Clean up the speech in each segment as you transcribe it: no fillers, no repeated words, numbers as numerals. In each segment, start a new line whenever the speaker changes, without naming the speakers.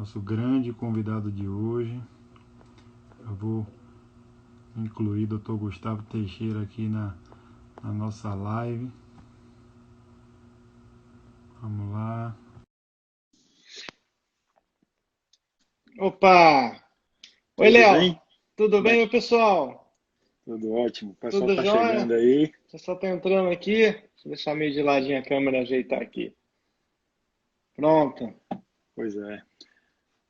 nosso grande convidado de hoje. Eu vou incluir o Dr. Gustavo Teixeira aqui na nossa live. Vamos lá.
Opa! Oi,
Tudo
Léo.
bem?
Tudo
Como é
bem, meu
que...
pessoal?
Tudo ótimo. O pessoal
Tudo
tá chegando
jóia?
aí.
O pessoal tá entrando aqui. Deixa eu deixar meio de ladinho a câmera, ajeitar aqui. Pronto.
Pois é.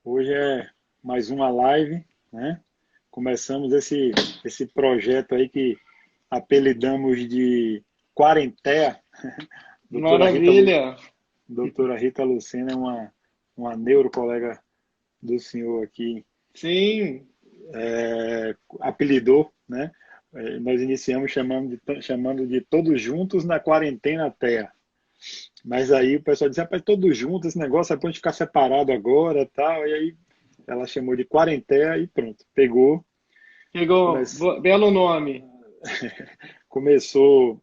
Hoje é mais uma live, né? Começamos esse projeto aí que apelidamos de Quarentea. Doutora Rita,
Maravilha.
doutora Rita Lucena é uma neurocolega do senhor aqui,
Sim.
apelidou, né? Nós iniciamos chamando de Todos Juntos na Quarentena Terra. Mas aí o pessoal disse, rapaz, todos juntos, esse negócio é pra gente ficar separado agora, tal. E aí ela chamou de quarentena e pronto, pegou.
Pegou.
Come-
Belo nome.
Começou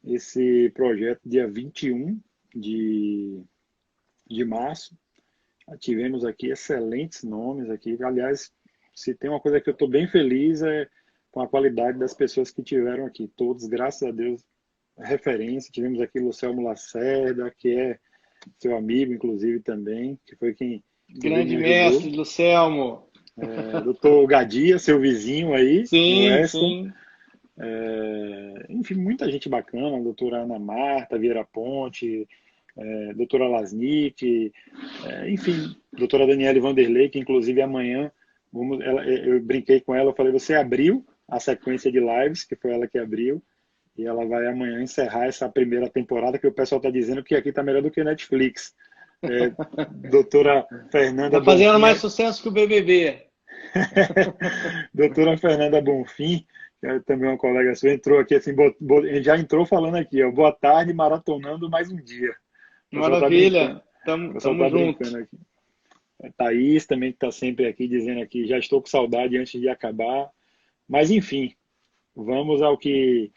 esse projeto dia 21 de março. Tivemos aqui excelentes nomes aqui. Aliás, se tem uma coisa que eu estou bem feliz é com a qualidade das pessoas que tiveram aqui. Todos, graças a Deus, referência. Tivemos aqui Lucelmo Lacerda, que é seu amigo, inclusive, também, que foi quem também me
Grande
ajudou.
mestre, Lucelmo.
Doutor Gadia, seu vizinho aí, em
Sim,
Weston.
sim.
Enfim, muita gente bacana, a doutora Ana Marta Vieira Ponte, doutora Lasnik, enfim, doutora Daniele Vanderlei, que inclusive amanhã, eu brinquei com ela, eu falei, você abriu a sequência de lives, que foi ela que abriu, e ela vai amanhã encerrar essa primeira temporada, que o pessoal está dizendo que aqui está melhor do que Netflix. Doutora Fernanda
Tá fazendo
Bonfim,
mais sucesso que o BBB.
doutora Fernanda Bonfim, que é também uma colega sua, entrou aqui assim, já entrou falando aqui, ó, boa tarde, maratonando mais um dia. O pessoal tá brincando,
Maravilha.
o pessoal
Tamo
tá
junto.
brincando aqui. A Thaís também que está sempre aqui dizendo aqui, já estou com saudade antes de acabar. Mas enfim, vamos ao que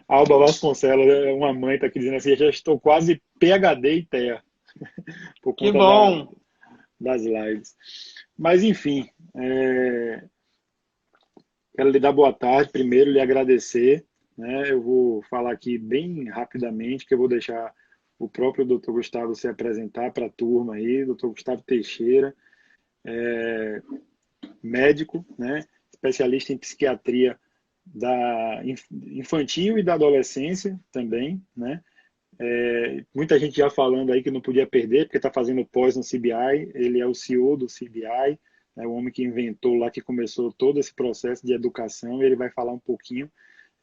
Alba Vasconcelos, uma mãe, está aqui dizendo assim, já estou quase PhD em terra, por
Que
conta
bom.
das lives. Mas enfim, quero lhe dar boa tarde, primeiro lhe agradecer, né? Eu vou falar aqui bem rapidamente, que eu vou deixar o próprio Dr. Gustavo se apresentar para a turma aí, Dr. Gustavo Teixeira, médico, né? Especialista em psiquiatria da infantil e da adolescência também, né? Muita gente já falando aí que não podia perder, porque está fazendo pós no CBI, ele é o CEO do CBI, né, o homem que inventou lá, que começou todo esse processo de educação, e ele vai falar um pouquinho,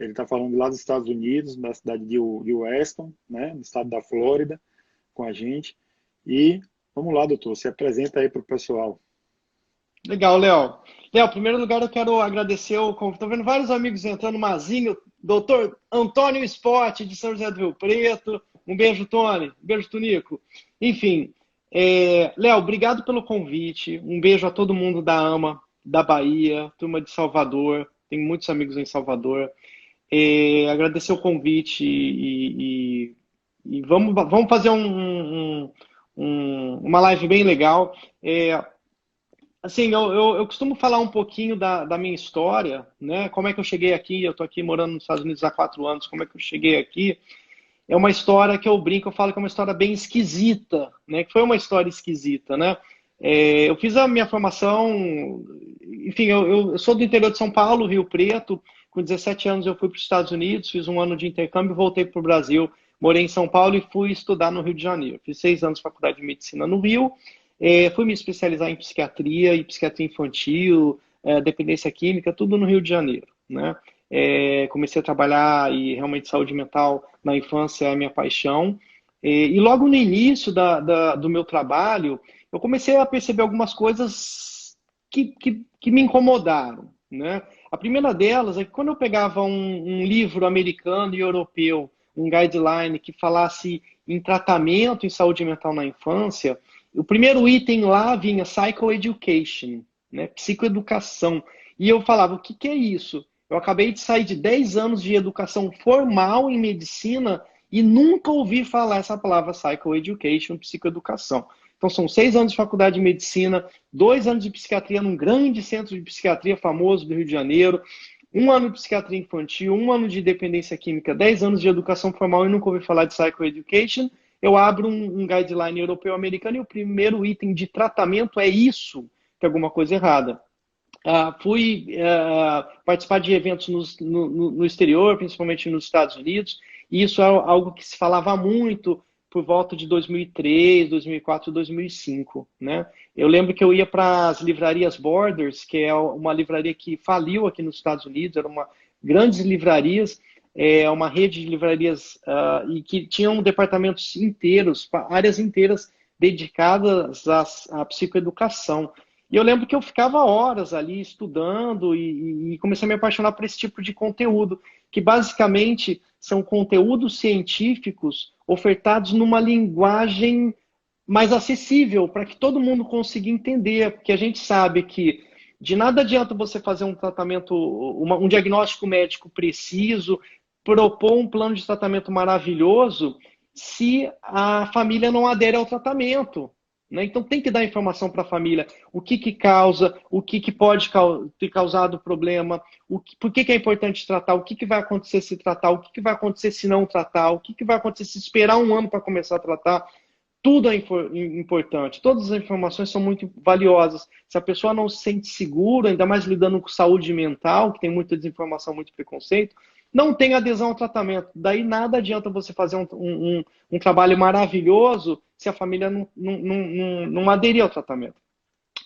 ele está falando lá dos Estados Unidos, da cidade de Weston, né, no estado da Flórida, com a gente, e vamos lá, doutor, se apresenta aí para o pessoal.
Legal, Léo. Léo, em primeiro lugar eu quero agradecer o convite. Estou vendo vários amigos entrando, Mazinho, doutor Antônio Sport, de São José do Rio Preto. Um beijo, Tony. Um beijo, Tunico. Enfim, Léo, obrigado pelo convite. Um beijo a todo mundo da AMA, da Bahia, turma de Salvador. Tenho muitos amigos em Salvador. Agradecer o convite e vamos fazer uma live bem legal. Assim, eu costumo falar um pouquinho da minha história, né? Como é que eu cheguei aqui? Eu estou aqui morando nos Estados Unidos há 4 anos. Como é que eu cheguei aqui? É uma história que eu brinco, eu falo que é uma história bem esquisita, né? Que foi uma história esquisita, né? Eu fiz a minha formação, enfim, eu sou do interior de São Paulo, Rio Preto. Com 17 anos eu fui para os Estados Unidos, fiz um ano de intercâmbio, voltei para o Brasil, morei em São Paulo e fui estudar no Rio de Janeiro. Fiz 6 anos de faculdade de medicina no Rio. Fui me especializar em psiquiatria e psiquiatria infantil, dependência química, tudo no Rio de Janeiro, né? Comecei a trabalhar e realmente saúde mental na infância é a minha paixão. E logo no início do meu trabalho, eu comecei a perceber algumas coisas que me incomodaram, né? A primeira delas é que quando eu pegava um livro americano e europeu, um guideline que falasse em tratamento em saúde mental na infância, o primeiro item lá vinha psychoeducation, né? Psicoeducação. E eu falava, o que é isso? Eu acabei de sair de 10 anos de educação formal em medicina e nunca ouvi falar essa palavra psychoeducation, psicoeducação. Então, são 6 anos de faculdade de medicina, 2 anos de psiquiatria num grande centro de psiquiatria famoso do Rio de Janeiro, 1 ano de psiquiatria infantil, 1 ano de dependência química, 10 anos de educação formal e nunca ouvi falar de psychoeducation. Eu abro um guideline europeu-americano e o primeiro item de tratamento é isso, tem alguma coisa errada. Fui participar de eventos no exterior, principalmente nos Estados Unidos, e isso é algo que se falava muito por volta de 2003, 2004, 2005, né? Eu lembro que eu ia para as livrarias Borders, que é uma livraria que faliu aqui nos Estados Unidos, eram grandes livrarias, uma rede de livrarias e que tinham departamentos inteiros, áreas inteiras dedicadas à psicoeducação. E eu lembro que eu ficava horas ali estudando e comecei a me apaixonar por esse tipo de conteúdo, que basicamente são conteúdos científicos ofertados numa linguagem mais acessível, para que todo mundo consiga entender, porque a gente sabe que de nada adianta você fazer um tratamento, um diagnóstico médico preciso, propor um plano de tratamento maravilhoso, se a família não adere ao tratamento. Né? Então tem que dar informação para a família, o que causa, o que pode ter causado problema, por que é importante tratar, o que vai acontecer se tratar, o que vai acontecer se não tratar, o que vai acontecer se esperar 1 ano para começar a tratar. Tudo é importante, todas as informações são muito valiosas. Se a pessoa não se sente segura, ainda mais lidando com saúde mental, que tem muita desinformação, muito preconceito, não tem adesão ao tratamento. Daí nada adianta você fazer um trabalho maravilhoso se a família não aderir ao tratamento.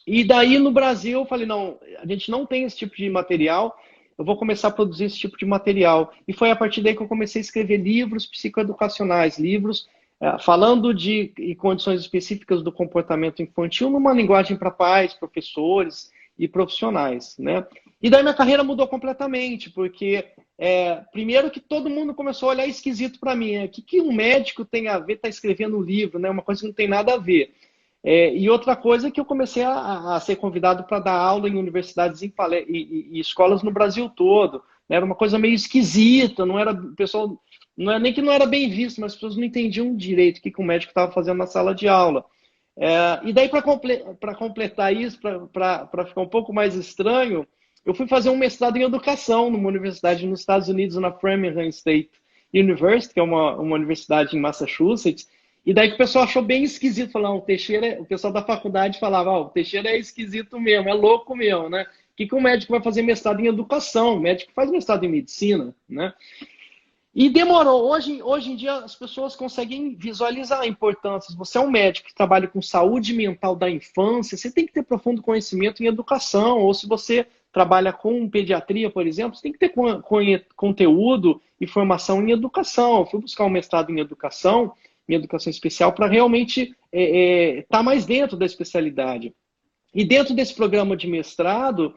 E daí no Brasil eu falei, não, a gente não tem esse tipo de material, eu vou começar a produzir esse tipo de material. E foi a partir daí que eu comecei a escrever livros psicoeducacionais, livros falando de condições específicas do comportamento infantil numa linguagem para pais, professores e profissionais, né? E daí minha carreira mudou completamente, porque primeiro que todo mundo começou a olhar esquisito para mim. O que um médico tem a ver, tá escrevendo um livro, né? Uma coisa que não tem nada a ver. E outra coisa é que eu comecei a ser convidado para dar aula em universidades e escolas no Brasil todo. Né? Era uma coisa meio esquisita, não era pessoal, não é nem que não era bem visto, mas as pessoas não entendiam direito o que o médico estava fazendo na sala de aula. E daí, para completar isso, para ficar um pouco mais estranho, eu fui fazer um mestrado em educação numa universidade nos Estados Unidos, na Framingham State University, que é uma universidade em Massachusetts. E daí que o pessoal achou bem esquisito, falar, o Teixeira, o pessoal da faculdade falava, o Teixeira é esquisito mesmo, é louco mesmo, né? O que um médico vai fazer mestrado em educação? O médico faz mestrado em medicina, né? E demorou. Hoje em dia as pessoas conseguem visualizar a importância. Se você é um médico que trabalha com saúde mental da infância, você tem que ter profundo conhecimento em educação. Ou se você trabalha com pediatria, por exemplo, você tem que ter conteúdo e formação em educação. Eu fui buscar um mestrado em educação especial, para realmente estar mais dentro da especialidade. E dentro desse programa de mestrado,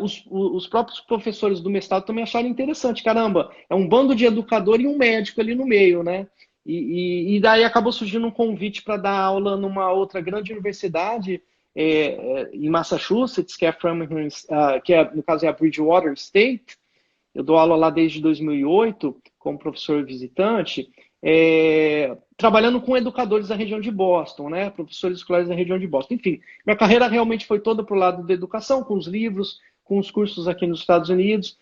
os próprios professores do mestrado também acharam interessante. Caramba, é um bando de educador e um médico ali no meio, né? E daí acabou surgindo um convite para dar aula numa outra grande universidade em Massachusetts, que é Framingham, no caso é a Bridgewater State. Eu dou aula lá desde 2008 como professor visitante, trabalhando com educadores da região de Boston, né? Professores escolares da região de Boston. Enfim, minha carreira realmente foi toda para o lado da educação, com os livros, com os cursos aqui nos Estados Unidos.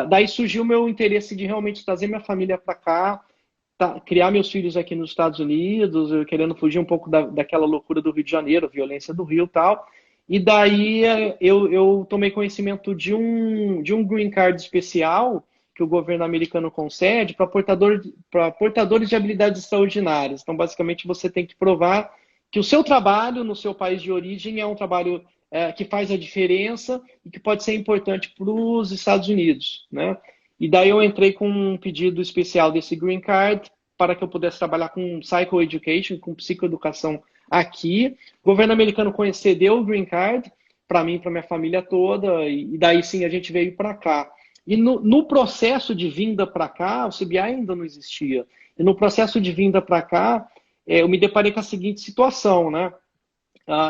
Daí surgiu o meu interesse de realmente trazer minha família para cá, criar meus filhos aqui nos Estados Unidos, eu querendo fugir um pouco daquela loucura do Rio de Janeiro, violência do Rio e tal. E daí eu tomei conhecimento de um green card especial que o governo americano concede para portadores de habilidades extraordinárias. Então, basicamente, você tem que provar que o seu trabalho no seu país de origem é um trabalho que faz a diferença e que pode ser importante para os Estados Unidos, né? E daí eu entrei com um pedido especial desse green card para que eu pudesse trabalhar com psychoeducation, com psicoeducação aqui. O governo americano concedeu o green card para mim, para minha família toda, e daí sim a gente veio para cá. E no processo de vinda para cá, o CBI ainda não existia. E no processo de vinda para cá, eu me deparei com a seguinte situação, né?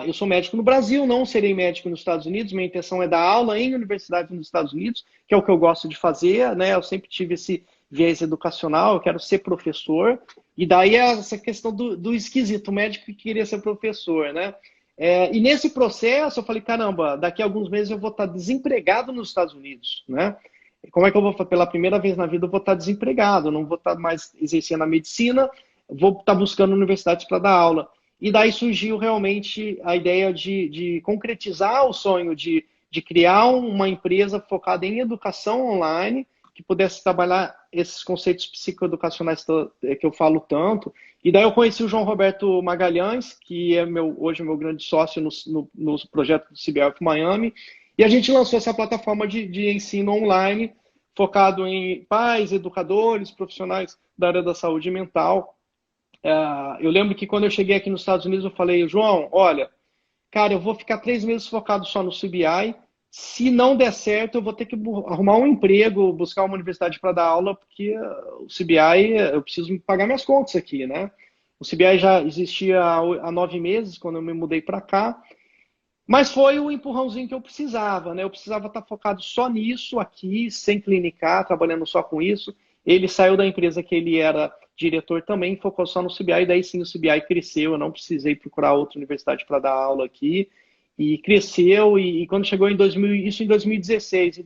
Eu sou médico no Brasil, não serei médico nos Estados Unidos. Minha intenção é dar aula em universidade nos Estados Unidos, que é o que eu gosto de fazer, né? Eu sempre tive esse viés educacional, eu quero ser professor, e daí essa questão do esquisito, o médico que queria ser professor, né? E nesse processo eu falei, caramba, daqui a alguns meses eu vou estar desempregado nos Estados Unidos, né? Como é que eu vou, pela primeira vez na vida, eu vou estar desempregado, não vou estar mais exercendo a medicina, vou estar buscando universidades para dar aula. E daí surgiu realmente a ideia de concretizar o sonho de criar uma empresa focada em educação online, que pudesse trabalhar esses conceitos psicoeducacionais que eu falo tanto. E daí eu conheci o João Roberto Magalhães, que é hoje o meu grande sócio no projeto do CBF Miami, e a gente lançou essa plataforma de ensino online, focado em pais, educadores, profissionais da área da saúde mental. Eu lembro que quando eu cheguei aqui nos Estados Unidos, eu falei, João, olha, cara, eu vou ficar 3 meses focado só no CBI. Se não der certo, eu vou ter que arrumar um emprego, buscar uma universidade para dar aula, porque o CBI, eu preciso pagar minhas contas aqui, né? O CBI já existia há 9 meses, quando eu me mudei para cá. Mas foi o empurrãozinho que eu precisava, né? Eu precisava estar focado só nisso aqui, sem clinicar, trabalhando só com isso. Ele saiu da empresa que ele era diretor também, focou só no CBI, daí sim o CBI cresceu, eu não precisei procurar outra universidade para dar aula aqui, e cresceu, e quando chegou em 2000, isso em 2016, em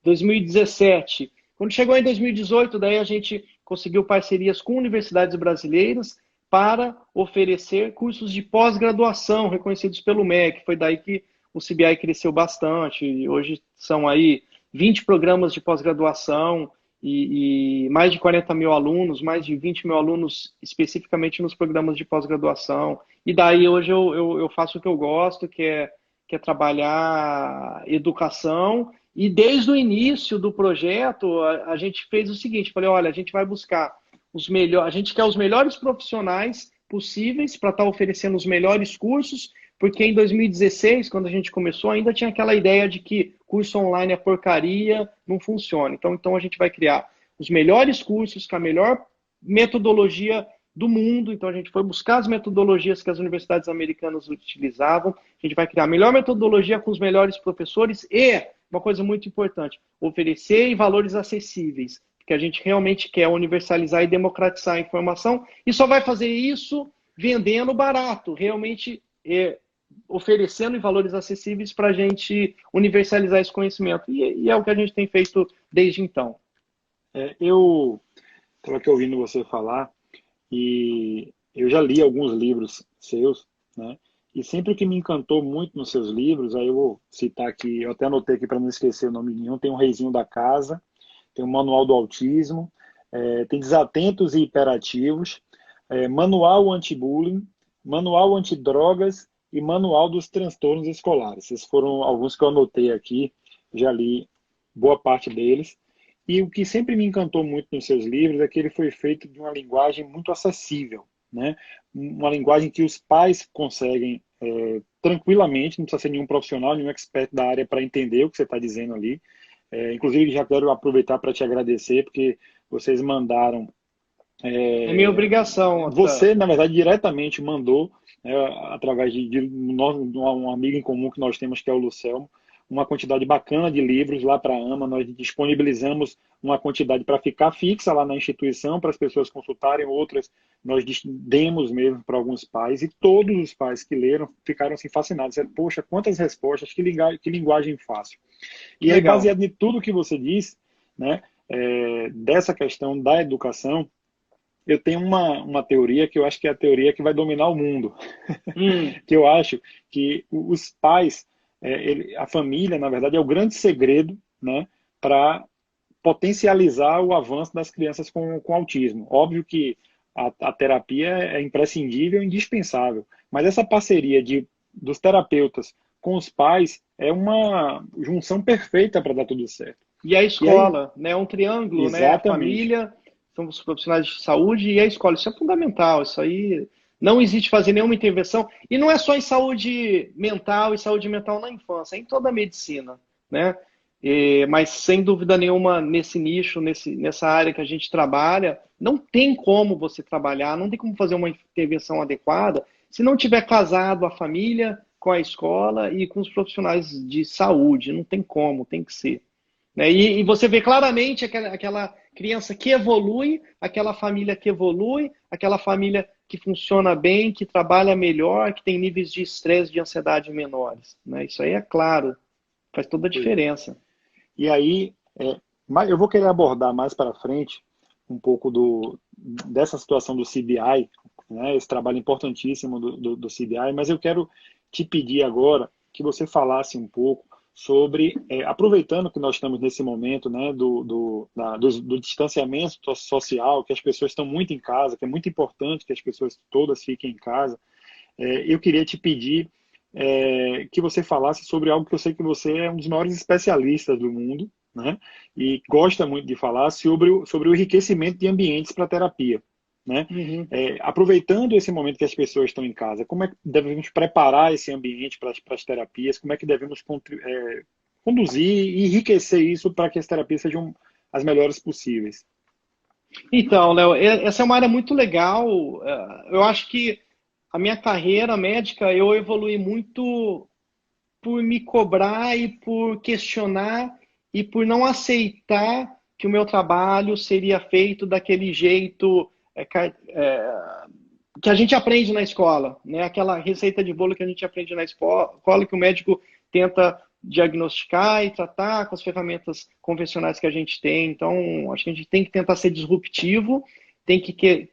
2017, quando chegou em 2018, daí a gente conseguiu parcerias com universidades brasileiras para oferecer cursos de pós-graduação reconhecidos pelo MEC. Foi daí que o CBI cresceu bastante. E hoje são aí 20 programas de pós-graduação e mais de 40 mil alunos, mais de 20 mil alunos especificamente nos programas de pós-graduação. E daí hoje eu faço o que eu gosto, que é trabalhar educação. E desde o início do projeto, a gente fez o seguinte, falei, olha, a gente vai buscar a gente quer os melhores profissionais possíveis para estar oferecendo os melhores cursos, porque em 2016, quando a gente começou, ainda tinha aquela ideia de que curso online é porcaria, não funciona. Então a gente vai criar os melhores cursos com a melhor metodologia do mundo. Então a gente foi buscar as metodologias que as universidades americanas utilizavam. A gente vai criar a melhor metodologia com os melhores professores e, uma coisa muito importante, oferecer em valores acessíveis, que a gente realmente quer universalizar e democratizar a informação, e só vai fazer isso vendendo barato, realmente oferecendo em valores acessíveis para a gente universalizar esse conhecimento. E é o que a gente tem feito desde então.
Eu estava aqui ouvindo você falar e eu já li alguns livros seus, né? E sempre o que me encantou muito nos seus livros, aí eu vou citar aqui, eu até anotei aqui para não esquecer o nome nenhum, tem o Reizinho da Casa, tem o Manual do Autismo, tem Desatentos e Hiperativos, Manual Anti-Bullying, Manual Antidrogas e Manual dos Transtornos Escolares. Esses foram alguns que eu anotei aqui, já li boa parte deles. E o que sempre me encantou muito nos seus livros é que ele foi feito de uma linguagem muito acessível, né? Uma linguagem que os pais conseguem tranquilamente, não precisa ser nenhum profissional, nenhum expert da área para entender o que você está dizendo ali. Inclusive, já quero aproveitar para te agradecer, porque vocês mandaram...
É minha obrigação.
Você, na verdade, diretamente mandou, através de um amigo em comum que nós temos, que é o Lucelmo, uma quantidade bacana de livros lá para a AMA. Nós disponibilizamos uma quantidade para ficar fixa lá na instituição, para as pessoas consultarem, outras nós demos mesmo para alguns pais, e todos os pais que leram ficaram assim fascinados. Poxa, quantas respostas, que linguagem fácil. E aí, baseado em tudo que você disse, né, dessa questão da educação, eu tenho uma teoria que eu acho que é a teoria que vai dominar o mundo. Que eu acho que os pais, a família, na verdade, é o grande segredo, né, para potencializar o avanço das crianças com autismo. Óbvio que a terapia é imprescindível e indispensável, mas essa parceria dos terapeutas com os pais é uma junção perfeita para dar tudo certo.
E a escola, né? É um triângulo,
exatamente,
né? A família, são os profissionais de saúde e a escola. Isso é fundamental. Isso aí não existe fazer nenhuma intervenção. E não é só em saúde mental e saúde mental na infância, é em toda a medicina, né? Mas sem dúvida nenhuma, nesse nicho, nessa área que a gente trabalha, não tem como você trabalhar, não tem como fazer uma intervenção adequada se não tiver casado a família com a escola e com os profissionais de saúde. Não tem como, tem que ser. né? E você vê claramente aquela criança que evolui, aquela família que evolui, aquela família que funciona bem, que trabalha melhor, que tem níveis de estresse, de ansiedade menores, né? Isso aí é claro, faz toda a diferença.
E aí, eu vou querer abordar mais para frente um pouco dessa situação do CBI, né, esse trabalho importantíssimo do CBI, mas eu quero te pedir agora que você falasse um pouco sobre, aproveitando que nós estamos nesse momento, né, do distanciamento social, que as pessoas estão muito em casa, que é muito importante que as pessoas todas fiquem em casa, eu queria te pedir que você falasse sobre algo que eu sei que você é um dos maiores especialistas do mundo, né, e gosta muito de falar sobre o enriquecimento de ambientes para terapia. Né?
Uhum.
Aproveitando esse momento que as pessoas estão em casa, como é que devemos preparar esse ambiente para as terapias? Como é que devemos conduzir e enriquecer isso para que as terapias sejam as melhores possíveis?
Então, Léo, essa é uma área muito legal. Eu acho que a minha carreira médica, eu evolui muito por me cobrar e por questionar e por não aceitar que o meu trabalho seria feito daquele jeito que a gente aprende na escola, né? Aquela receita de bolo que a gente aprende na escola, que o médico tenta diagnosticar e tratar com as ferramentas convencionais que a gente tem. Então, acho que a gente tem que tentar ser disruptivo, tem que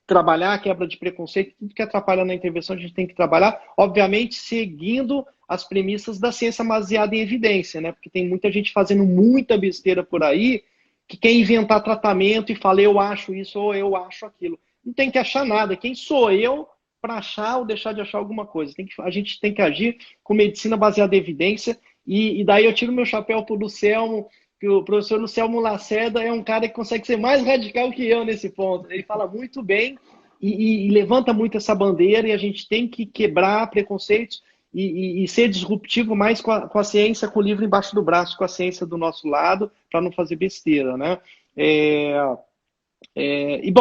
trabalhar a quebra de preconceito, tudo que atrapalha na intervenção a gente tem que trabalhar, obviamente seguindo as premissas da ciência baseada em evidência, né? Porque tem muita gente fazendo muita besteira por aí, que quer inventar tratamento e fala eu acho isso ou eu acho aquilo. Não tem que achar nada. Quem sou eu para achar ou deixar de achar alguma coisa? A gente tem que agir com medicina baseada em evidência e daí eu tiro meu chapéu para o Lucelmo, que o professor Lucelmo Lacerda é um cara que consegue ser mais radical que eu nesse ponto. Ele fala muito bem e levanta muito essa bandeira e a gente tem que quebrar preconceitos e ser disruptivo mais com a ciência, com o livro embaixo do braço, com a ciência do nosso lado, para não fazer besteira, né? E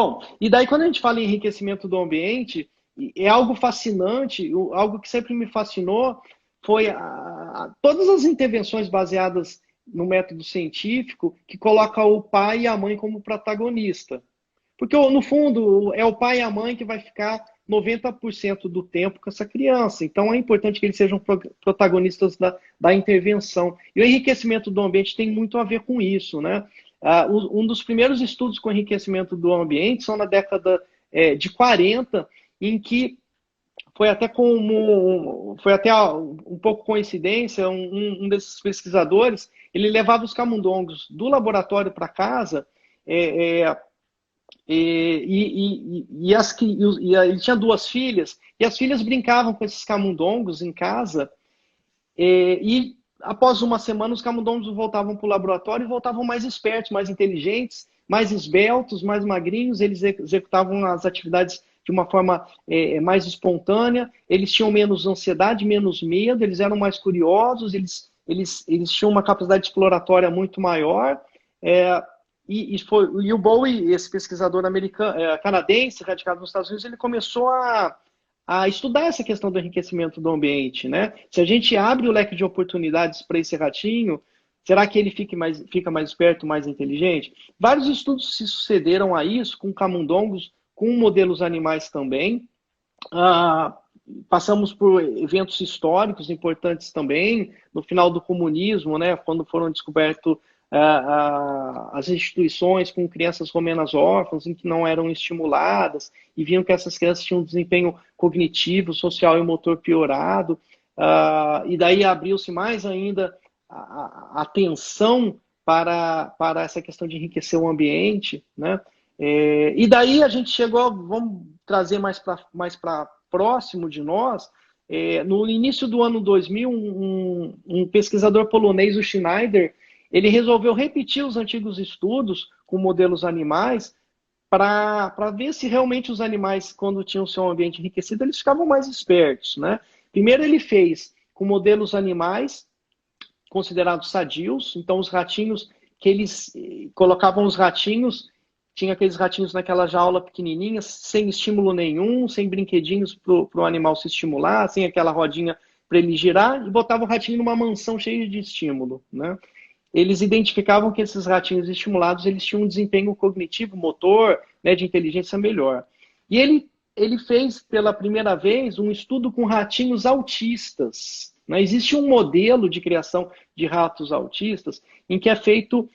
daí quando a gente fala em enriquecimento do ambiente, é algo fascinante, algo que sempre me fascinou foi todas as intervenções baseadas no método científico que coloca o pai e a mãe como protagonista. Porque, no fundo, é o pai e a mãe que vai ficar 90% do tempo com essa criança. Então, é importante que eles sejam protagonistas da intervenção. E o enriquecimento do ambiente tem muito a ver com isso, né? Um dos primeiros estudos com enriquecimento do ambiente são na década de 40, em que foi até um pouco coincidência, um desses pesquisadores, ele levava os camundongos do laboratório para casa ele tinha duas filhas, e as filhas brincavam com esses camundongos em casa, e após uma semana os camundongos voltavam para o laboratório e voltavam mais espertos, mais inteligentes, mais esbeltos, mais magrinhos, eles executavam as atividades de uma forma mais espontânea, eles tinham menos ansiedade, menos medo, eles eram mais curiosos, eles tinham uma capacidade exploratória muito maior, e o Bowie, esse pesquisador canadense, radicado nos Estados Unidos, ele começou a estudar essa questão do enriquecimento do ambiente, né? Se a gente abre o leque de oportunidades para esse ratinho, será que ele fica mais esperto, mais inteligente? Vários estudos se sucederam a isso, com camundongos, com modelos animais também. Passamos por eventos históricos importantes também, no final do comunismo, né, quando foram descobertos as instituições com crianças romenas órfãs, em que não eram estimuladas, e viam que essas crianças tinham um desempenho cognitivo, social e motor piorado, e daí abriu-se mais ainda a atenção para essa questão de enriquecer o ambiente, né? E daí a gente chegou, vamos trazer mais para próximo de nós, no início do ano 2000, um pesquisador polonês, o Schneider, ele resolveu repetir os antigos estudos com modelos animais para ver se realmente os animais, quando tinham seu ambiente enriquecido, eles ficavam mais espertos, né? Primeiro ele fez com modelos animais considerados sadios, então os ratinhos, que eles colocavam os ratinhos, tinha aqueles ratinhos naquela jaula pequenininha, sem estímulo nenhum, sem brinquedinhos para o animal se estimular, sem aquela rodinha para ele girar, e botava o ratinho numa mansão cheia de estímulo, né? eles identificavam que esses ratinhos estimulados eles tinham um desempenho cognitivo, motor, né, de inteligência melhor. E ele fez pela primeira vez um estudo com ratinhos autistas. Né? Existe um modelo de criação de ratos autistas em que é feito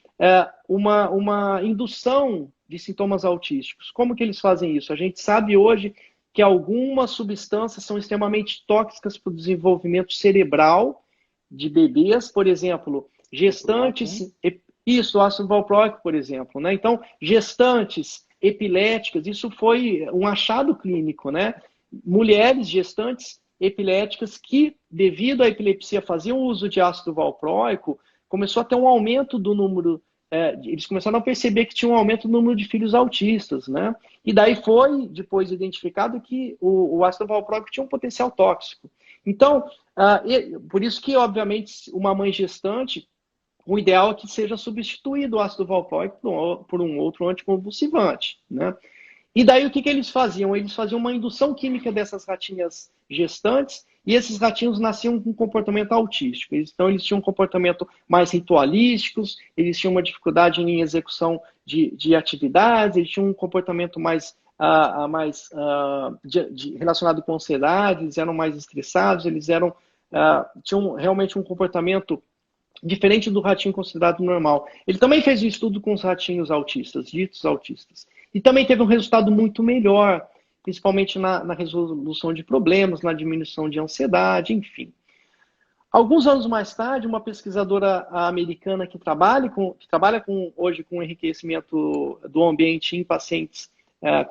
uma indução de sintomas autísticos. Como que eles fazem isso? A gente sabe hoje que algumas substâncias são extremamente tóxicas para o desenvolvimento cerebral de bebês, por exemplo, gestantes, isso, ácido valproico, por exemplo, né? Então, gestantes epiléticas, isso foi um achado clínico, né? Mulheres gestantes epiléticas que, devido à epilepsia, faziam uso de ácido valproico, começou a ter um aumento do número, eles começaram a perceber que tinha um aumento do número de filhos autistas, né? E daí foi depois identificado que o ácido valproico tinha um potencial tóxico. Então, por isso que, obviamente, uma mãe gestante, o ideal é que seja substituído o ácido valproico por um outro anticonvulsivante, né? E daí o que eles faziam? Eles faziam uma indução química dessas ratinhas gestantes e esses ratinhos nasciam com um comportamento autístico. Então eles tinham um comportamento mais ritualísticos, eles tinham uma dificuldade em execução de atividades, eles tinham um comportamento mais relacionado com ansiedade, eles eram mais estressados, eles tinham realmente um comportamento diferente do ratinho considerado normal. Ele também fez um estudo com os ratinhos autistas, ditos autistas. E também teve um resultado muito melhor, principalmente na resolução de problemas, na diminuição de ansiedade, enfim. Alguns anos mais tarde, uma pesquisadora americana que trabalha hoje com enriquecimento do ambiente em pacientes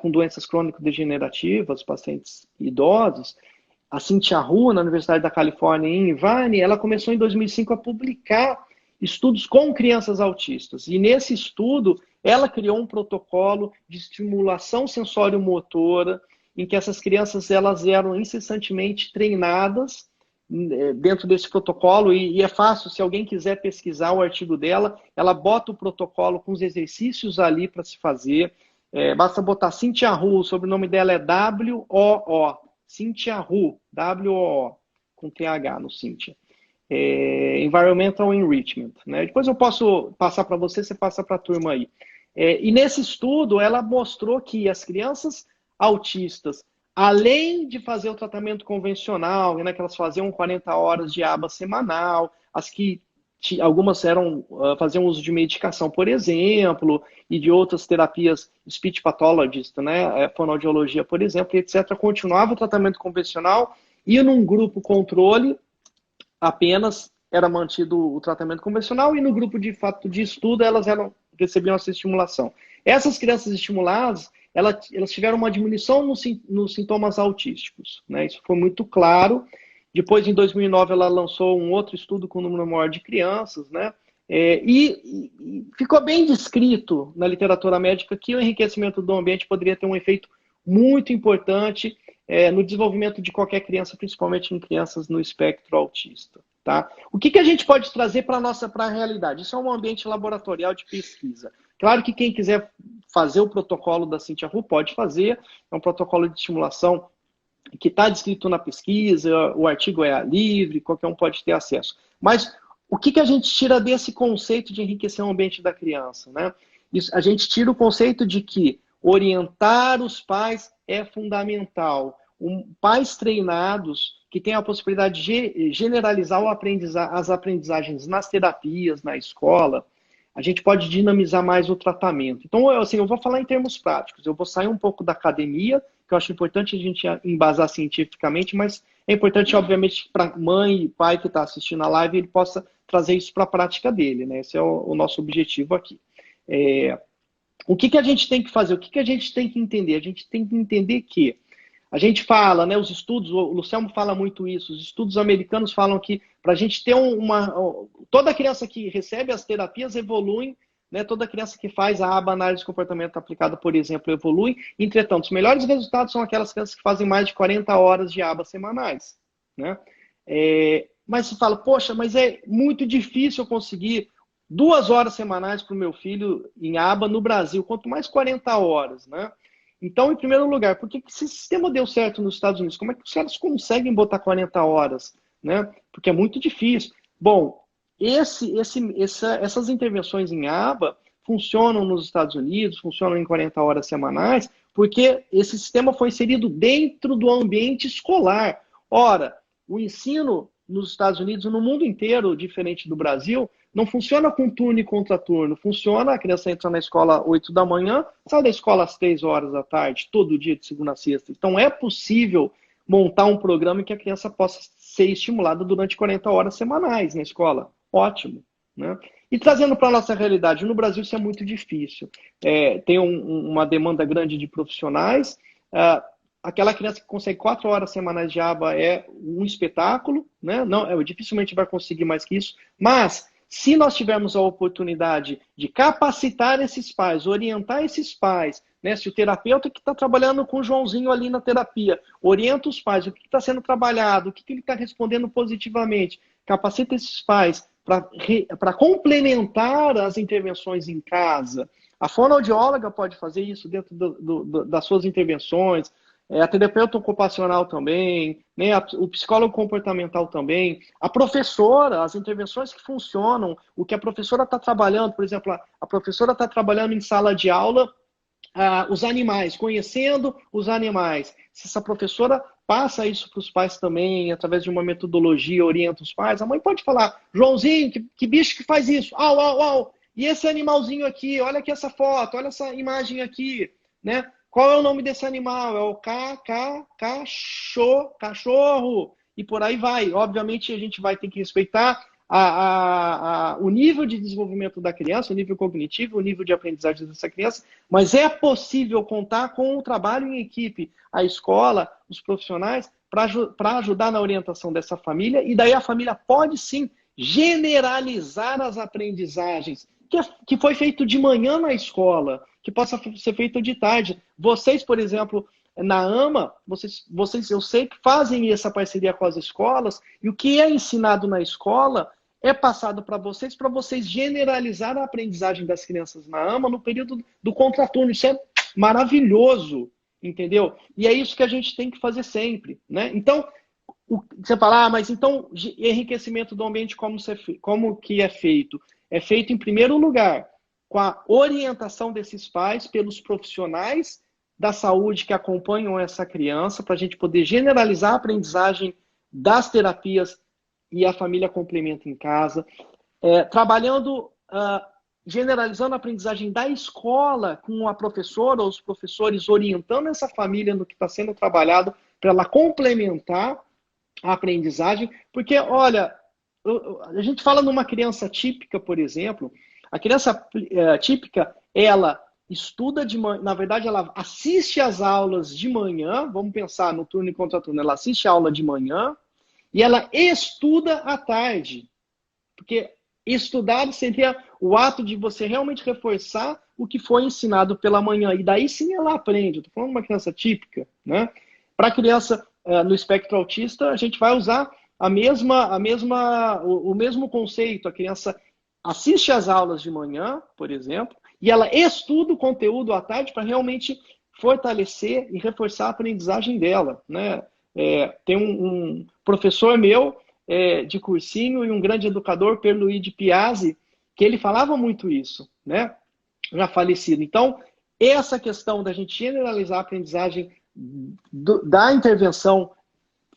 com doenças crônico-degenerativas, pacientes idosos, a Cynthia Hu, na Universidade da Califórnia, em Irvine, ela começou em 2005 a publicar estudos com crianças autistas. E nesse estudo, ela criou um protocolo de estimulação sensório-motora, em que essas crianças elas eram incessantemente treinadas dentro desse protocolo. E é fácil, se alguém quiser pesquisar o artigo dela, ela bota o protocolo com os exercícios ali para se fazer. Basta botar Cynthia Hu, o sobrenome dela é W-O-O. Cynthia Hu, W-O-O, com TH no Cynthia. Environmental Enrichment. Né? Depois eu posso passar para você, você passa para a turma aí. E nesse estudo, ela mostrou que as crianças autistas, além de fazer o tratamento convencional, né, que elas faziam 40 horas de aba semanal, as que algumas faziam uso de medicação, por exemplo, e de outras terapias speech pathologist, né, fonoaudiologia, por exemplo, etc., continuava o tratamento convencional e num grupo controle apenas era mantido o tratamento convencional e no grupo de fato de estudo elas recebiam essa estimulação. Essas crianças estimuladas, elas tiveram uma diminuição nos sintomas autísticos, né? Isso foi muito claro. Depois, em 2009, ela lançou um outro estudo com um número maior de crianças, né? E ficou bem descrito na literatura médica que o enriquecimento do ambiente poderia ter um efeito muito importante no desenvolvimento de qualquer criança, principalmente em crianças no espectro autista. Tá? O que a gente pode trazer para a realidade? Isso é um ambiente laboratorial de pesquisa. Claro que quem quiser fazer o protocolo da Cynthia Hu pode fazer, é um protocolo de estimulação que está descrito na pesquisa, o artigo é livre, qualquer um pode ter acesso. Mas o que a gente tira desse conceito de enriquecer o ambiente da criança? Né? A gente tira o conceito de que orientar os pais é fundamental. Pais treinados que têm a possibilidade de generalizar as aprendizagens nas terapias, na escola, a gente pode dinamizar mais o tratamento. Então, assim, eu vou falar em termos práticos. Eu vou sair um pouco da academia, que eu acho importante a gente embasar cientificamente, mas é importante, obviamente, para mãe e pai que está assistindo a live, ele possa trazer isso para a prática dele, né? Esse é o nosso objetivo aqui. O que a gente tem que fazer? O que a gente tem que entender? A gente tem que entender que a gente fala, né, os estudos, o Luciano fala muito isso, os estudos americanos falam que para a gente ter toda criança que recebe as terapias evolui, né, toda criança que faz a aba análise de comportamento aplicada, por exemplo, evolui. Entretanto, os melhores resultados são aquelas crianças que fazem mais de 40 horas de aba semanais. Né? Mas se fala, poxa, mas é muito difícil eu conseguir 2 horas semanais para o meu filho em aba no Brasil, quanto mais 40 horas, né? Então, em primeiro lugar, por que esse sistema deu certo nos Estados Unidos? Como é que os caras conseguem botar 40 horas? Né? Porque é muito difícil. Bom, essas intervenções em aba funcionam nos Estados Unidos, funcionam em 40 horas semanais, porque esse sistema foi inserido dentro do ambiente escolar. Ora, o ensino nos Estados Unidos e no mundo inteiro, diferente do Brasil, não funciona com turno e contraturno. Funciona, a criança entra na escola às 8 da manhã, sai da escola às 3 horas da tarde, todo dia de segunda a sexta. Então é possível montar um programa em que a criança possa ser estimulada durante 40 horas semanais na escola. Ótimo, né? E trazendo para a nossa realidade, no Brasil isso é muito difícil. Tem uma demanda grande de profissionais. Aquela criança que consegue 4 horas semanais de aba é um espetáculo, né? Não, dificilmente vai conseguir mais que isso. Mas, se nós tivermos a oportunidade de capacitar esses pais, orientar esses pais, né? Se o terapeuta que está trabalhando com o Joãozinho ali na terapia orienta os pais, o que está sendo trabalhado, o que ele está respondendo positivamente, capacita esses pais para complementar as intervenções em casa. A fonoaudióloga pode fazer isso dentro das suas intervenções, a terapeuta ocupacional também, né? O psicólogo comportamental também, a professora, as intervenções que funcionam, o que a professora está trabalhando, por exemplo, a professora está trabalhando em sala de aula os animais, conhecendo os animais. Se essa professora passa isso para os pais também, através de uma metodologia, orienta os pais, a mãe pode falar, Joãozinho, que bicho que faz isso? Au, au, au. E esse animalzinho aqui, olha aqui essa foto, olha essa imagem aqui, né? Qual é o nome desse animal? É o cachorro. E por aí vai. Obviamente, a gente vai ter que respeitar o nível de desenvolvimento da criança, o nível cognitivo, o nível de aprendizagem dessa criança, mas é possível contar com o trabalho em equipe, a escola, os profissionais, para ajudar na orientação dessa família, e daí a família pode sim generalizar as aprendizagens, que foi feito de manhã na escola, que possa ser feito de tarde. Vocês, por exemplo, na AMA, vocês eu sei que fazem essa parceria com as escolas, e o que é ensinado na escola é passado para vocês generalizar a aprendizagem das crianças na AMA no período do contraturno. Isso é maravilhoso, entendeu? E é isso que a gente tem que fazer sempre, né? Então, você fala, mas então enriquecimento do ambiente como que é feito? É feito, em primeiro lugar, com a orientação desses pais pelos profissionais da saúde que acompanham essa criança, para a gente poder generalizar a aprendizagem das terapias e a família complementa em casa. Trabalhando, generalizando a aprendizagem da escola com a professora ou os professores orientando essa família no que está sendo trabalhado para ela complementar a aprendizagem. Porque, olha, a gente fala numa criança típica, por exemplo, a criança típica, ela estuda de manhã, na verdade ela assiste às aulas de manhã, vamos pensar no turno e contraturno, ela assiste a aula de manhã e ela estuda à tarde, porque estudar seria o ato de você realmente reforçar o que foi ensinado pela manhã, e daí sim ela aprende. Eu estou falando de uma criança típica, né? Para a criança no espectro autista, a gente vai usar o mesmo conceito. A criança assiste às aulas de manhã, por exemplo, e ela estuda o conteúdo à tarde para realmente fortalecer e reforçar a aprendizagem dela, né? Tem um professor meu de cursinho e um grande educador, Pierluigi Piazzi, que ele falava muito isso, né? Já falecido. Então, essa questão da gente generalizar a aprendizagem da intervenção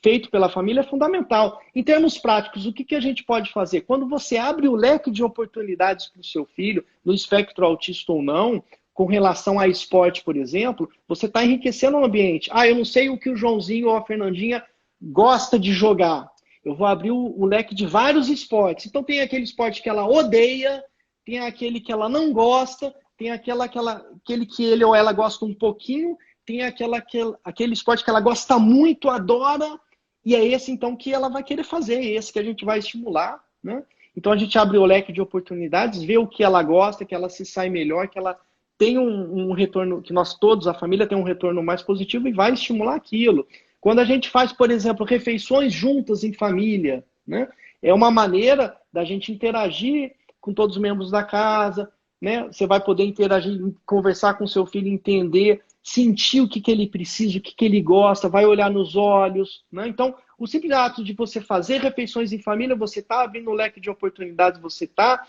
feito pela família é fundamental. Em termos práticos, o que a gente pode fazer? Quando você abre o leque de oportunidades para o seu filho, no espectro autista ou não, com relação a esporte, por exemplo, você está enriquecendo o ambiente. Eu não sei o que o Joãozinho ou a Fernandinha gosta de jogar. Eu vou abrir o leque de vários esportes. Então tem aquele esporte que ela odeia, tem aquele que ela não gosta, tem aquele que ele ou ela gosta um pouquinho, tem aquele esporte que ela gosta muito, adora, e é esse então que ela vai querer fazer, é esse que a gente vai estimular, né? Então a gente abre o leque de oportunidades, vê o que ela gosta, que ela se sai melhor, que ela tem um retorno, que nós todos, a família, tem um retorno mais positivo e vai estimular aquilo. Quando a gente faz, por exemplo, refeições juntas em família, né? É uma maneira da gente interagir com todos os membros da casa, né? Você vai poder interagir, conversar com seu filho, entender, sentir o que ele precisa, o que ele gosta, vai olhar nos olhos, né? Então, o simples ato de você fazer refeições em família, você está abrindo um leque de oportunidades, você está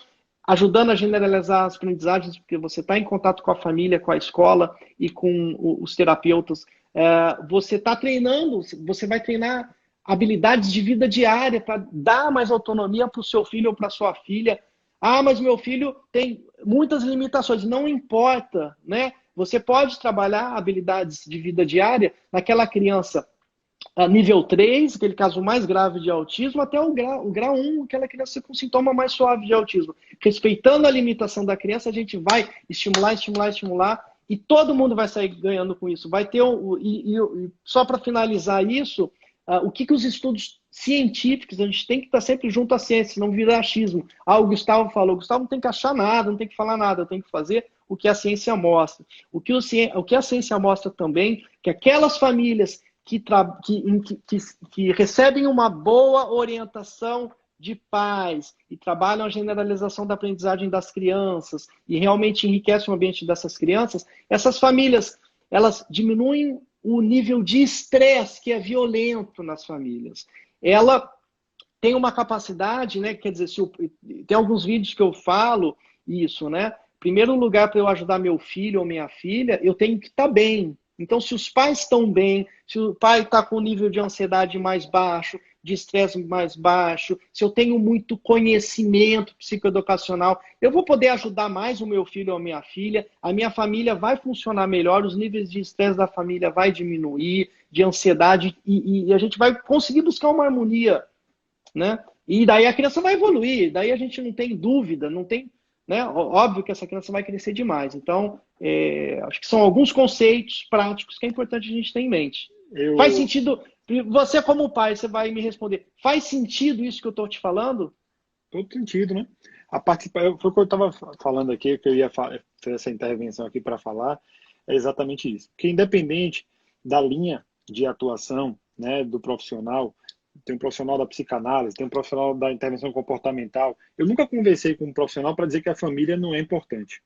ajudando a generalizar as aprendizagens, porque você está em contato com a família, com a escola e com os terapeutas. Você está treinando, você vai treinar habilidades de vida diária para dar mais autonomia para o seu filho ou para sua filha. Ah, mas meu filho tem muitas limitações. Não importa, né? Você pode trabalhar habilidades de vida diária naquela criança nível 3, aquele caso mais grave de autismo, até o grau 1, aquela criança com sintoma mais suave de autismo. Respeitando a limitação da criança, a gente vai estimular, e todo mundo vai sair ganhando com isso. Vai ter só para finalizar isso, o que os estudos científicos, a gente tem que estar sempre junto à ciência, não virar achismo. O Gustavo falou, Gustavo não tem que achar nada, não tem que falar nada, eu tenho que fazer o que a ciência mostra. O que a ciência mostra também, que aquelas famílias que recebem uma boa orientação de pais e trabalham a generalização da aprendizagem das crianças e realmente enriquecem o ambiente dessas crianças, essas famílias, elas diminuem o nível de estresse que é violento nas famílias. Ela tem uma capacidade, né? Quer dizer, tem alguns vídeos que eu falo isso, né? Primeiro lugar, para eu ajudar meu filho ou minha filha, eu tenho que estar bem. Então, se os pais estão bem, se o pai está com o nível de ansiedade mais baixo, de estresse mais baixo, se eu tenho muito conhecimento psicoeducacional, eu vou poder ajudar mais o meu filho ou a minha filha, a minha família vai funcionar melhor, os níveis de estresse da família vai diminuir, de ansiedade, e a gente vai conseguir buscar uma harmonia, né? E daí a criança vai evoluir, daí a gente não tem dúvida, não tem... Né? Óbvio que essa criança vai crescer demais. Então, acho que são alguns conceitos práticos que é importante a gente ter em mente. Faz sentido? Você, como pai, você vai me responder. Faz sentido isso que eu estou te falando?
Todo sentido, né? Foi o que eu estava falando aqui, que eu ia fazer essa intervenção aqui para falar, é exatamente isso. Porque independente da linha de atuação, né, do profissional, tem um profissional da psicanálise, tem um profissional da intervenção comportamental. Eu nunca conversei com um profissional para dizer que a família não é importante.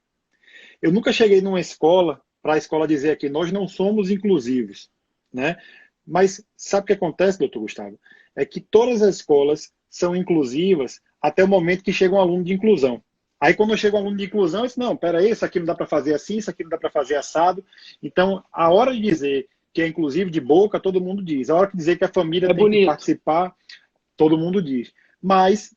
Eu nunca cheguei numa escola para a escola dizer aqui, nós não somos inclusivos, né? Mas sabe o que acontece, doutor Gustavo? É que todas as escolas são inclusivas até o momento que chega um aluno de inclusão. Aí quando chega um aluno de inclusão, eu disse, não, peraí, isso aqui não dá para fazer assim, isso aqui não dá para fazer assado. Então, a hora de dizer que é inclusive de boca, todo mundo diz. A hora de dizer que a família tem que participar, todo mundo diz. Mas,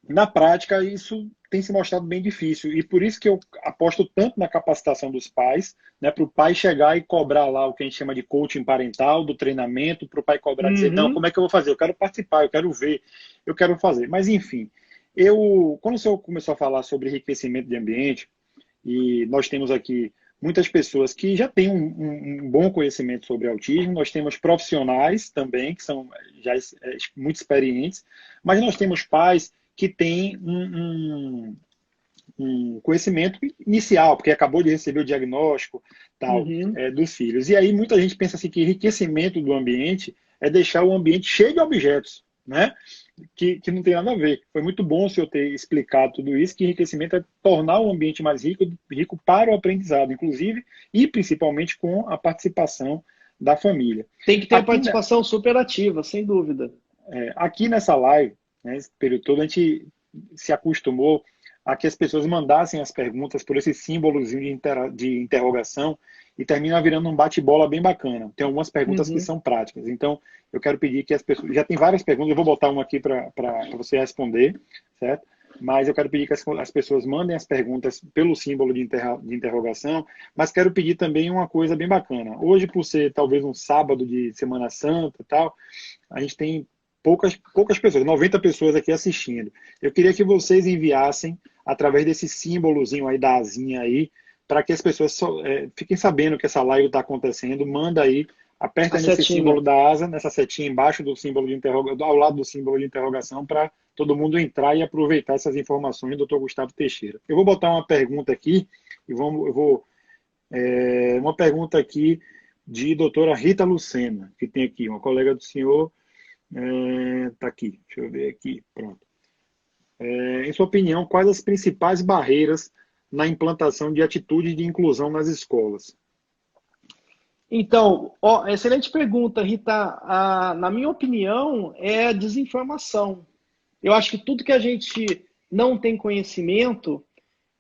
na prática, isso tem se mostrado bem difícil. E por isso que eu aposto tanto na capacitação dos pais, né, para o pai chegar e cobrar lá o que a gente chama de coaching parental, do treinamento, para o pai cobrar e dizer, não, como é que eu vou fazer? Eu quero participar, eu quero ver, eu quero fazer. Mas, enfim, quando o senhor começou a falar sobre enriquecimento de ambiente, e nós temos aqui muitas pessoas que já têm um bom conhecimento sobre autismo, nós temos profissionais também, que são já muito experientes, mas nós temos pais que têm um conhecimento inicial, porque acabou de receber o diagnóstico tal, dos filhos. E aí muita gente pensa assim que enriquecimento do ambiente é deixar o ambiente cheio de objetos, né? Que não tem nada a ver. Foi muito bom o senhor ter explicado tudo isso, que enriquecimento é tornar o ambiente mais rico para o aprendizado, inclusive, e principalmente com a participação da família.
Tem que ter a participação super ativa, sem dúvida.
Aqui nessa live, né, esse período todo, a gente se acostumou a que as pessoas mandassem as perguntas por esse símbolozinho de interrogação e termina virando um bate-bola bem bacana. Tem algumas perguntas que são práticas. Então, eu quero pedir que as pessoas... Já tem várias perguntas, eu vou botar uma aqui para você responder, certo? Mas eu quero pedir que as pessoas mandem as perguntas pelo símbolo de interrogação, mas quero pedir também uma coisa bem bacana. Hoje, por ser talvez um sábado de Semana Santa e tal, a gente tem poucas pessoas, 90 pessoas aqui assistindo. Eu queria que vocês enviassem, através desse símbolozinho aí da asinha aí, para que as pessoas fiquem sabendo que essa live está acontecendo. Manda aí, aperta nesse símbolo da asa, nessa setinha embaixo do símbolo de interrogação, ao lado do símbolo de interrogação, para todo mundo entrar e aproveitar essas informações do Dr. Gustavo Teixeira. Eu vou botar uma pergunta aqui, uma pergunta aqui de doutora Rita Lucena, que tem aqui, uma colega do senhor, está aqui, deixa eu ver aqui, pronto. Em sua opinião, quais as principais barreiras na implantação de atitudes de inclusão nas escolas?
Então, ó, excelente pergunta, Rita. Na minha opinião, é desinformação. Eu acho que tudo que a gente não tem conhecimento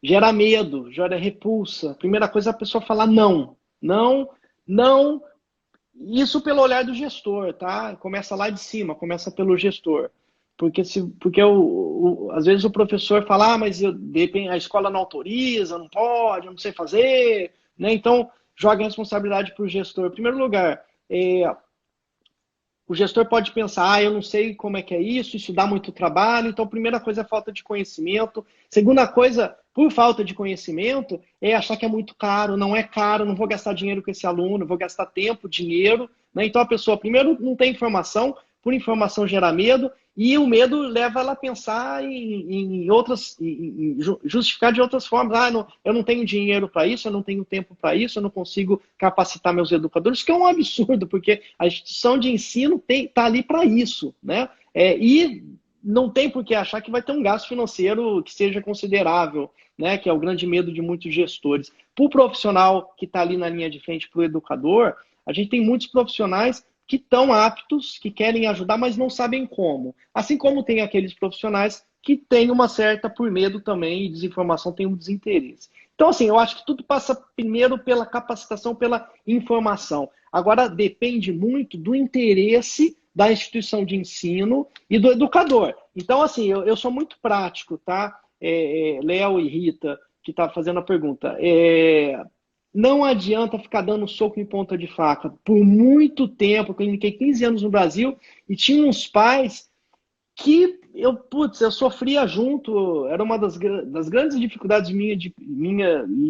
gera medo, gera repulsa. Primeira coisa, a pessoa falar não. Não, não. Isso pelo olhar do gestor, tá? Começa lá de cima, começa pelo gestor. Porque às vezes o professor fala, mas a escola não autoriza, não pode, eu não sei fazer, né? Então, joga a responsabilidade para o gestor. Em primeiro lugar, o gestor pode pensar, eu não sei como é que é isso dá muito trabalho. Então, primeira coisa é falta de conhecimento. Segunda coisa, por falta de conhecimento, é achar que é muito caro. Não é caro, não vou gastar dinheiro com esse aluno, vou gastar tempo, dinheiro. Né? Então, a pessoa, primeiro, não tem informação, por informação gera medo, e o medo leva ela a pensar em outras, em justificar de outras formas. Não, eu não tenho dinheiro para isso, eu não tenho tempo para isso, eu não consigo capacitar meus educadores, que é um absurdo, porque a instituição de ensino está ali para isso, né? E não tem por que achar que vai ter um gasto financeiro que seja considerável, né? Que é o grande medo de muitos gestores. Para o profissional que está ali na linha de frente, para o educador, a gente tem muitos profissionais que estão aptos, que querem ajudar, mas não sabem como. Assim como tem aqueles profissionais que têm uma certa, por medo também, e desinformação, tem um desinteresse. Então, assim, eu acho que tudo passa primeiro pela capacitação, pela informação. Agora, depende muito do interesse da instituição de ensino e do educador. Então, assim, eu sou muito prático, tá? Léo e Rita, que está fazendo a pergunta. Não adianta ficar dando soco em ponta de faca. Por muito tempo, eu cliniquei 15 anos no Brasil e tinha uns pais que eu sofria junto. Era uma das grandes dificuldades minha,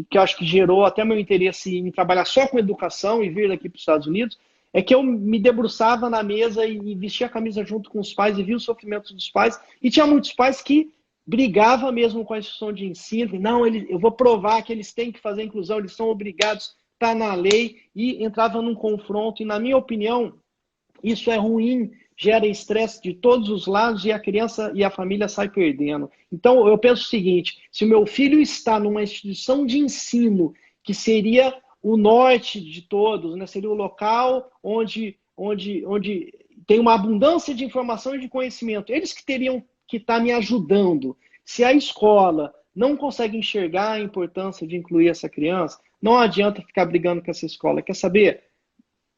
que eu acho que gerou até meu interesse em trabalhar só com educação e vir aqui para os Estados Unidos, é que eu me debruçava na mesa e vestia a camisa junto com os pais e via os sofrimentos dos pais. E tinha muitos pais que brigava mesmo com a instituição de ensino. Não, eu vou provar que eles têm que fazer a inclusão, eles são obrigados, está na lei, e entrava num confronto. E, na minha opinião, isso é ruim, gera estresse de todos os lados e a criança e a família saem perdendo. Então, eu penso o seguinte, se o meu filho está numa instituição de ensino, que seria o norte de todos, né? Seria o local onde tem uma abundância de informação e de conhecimento, eles que teriam que está me ajudando. Se a escola não consegue enxergar a importância de incluir essa criança, não adianta ficar brigando com essa escola. Quer saber?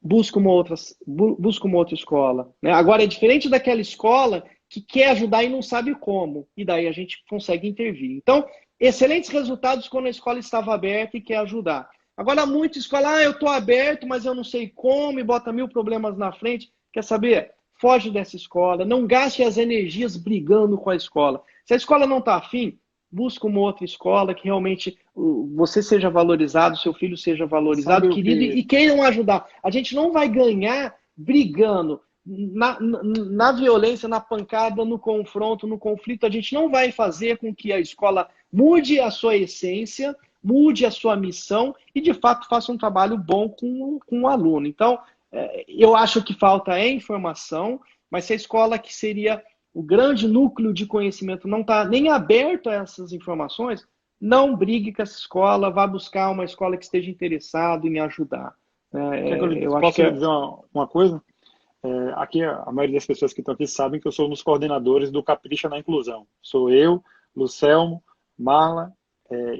Busca uma outra escola. Né? Agora, é diferente daquela escola que quer ajudar e não sabe como. E daí a gente consegue intervir. Então, excelentes resultados quando a escola estava aberta e quer ajudar. Agora, muita escola, eu estou aberto, mas eu não sei como, e bota 1000 problemas na frente. Quer saber? Foge dessa escola, não gaste as energias brigando com a escola. Se a escola não está afim, busca uma outra escola que realmente você seja valorizado, seu filho seja valorizado, querido, e queiram ajudar. A gente não vai ganhar brigando na violência, na pancada, no confronto, no conflito. A gente não vai fazer com que a escola mude a sua essência, mude a sua missão e, de fato, faça um trabalho bom com o aluno. Então, eu acho que falta informação, mas se a escola, que seria o grande núcleo de conhecimento, não está nem aberto a essas informações, não brigue com essa escola, vá buscar uma escola que esteja interessada em ajudar.
Posso dizer uma coisa? Aqui, a maioria das pessoas que estão aqui sabem que eu sou um dos coordenadores do Capricha na Inclusão. Sou eu, Lucelmo, Marla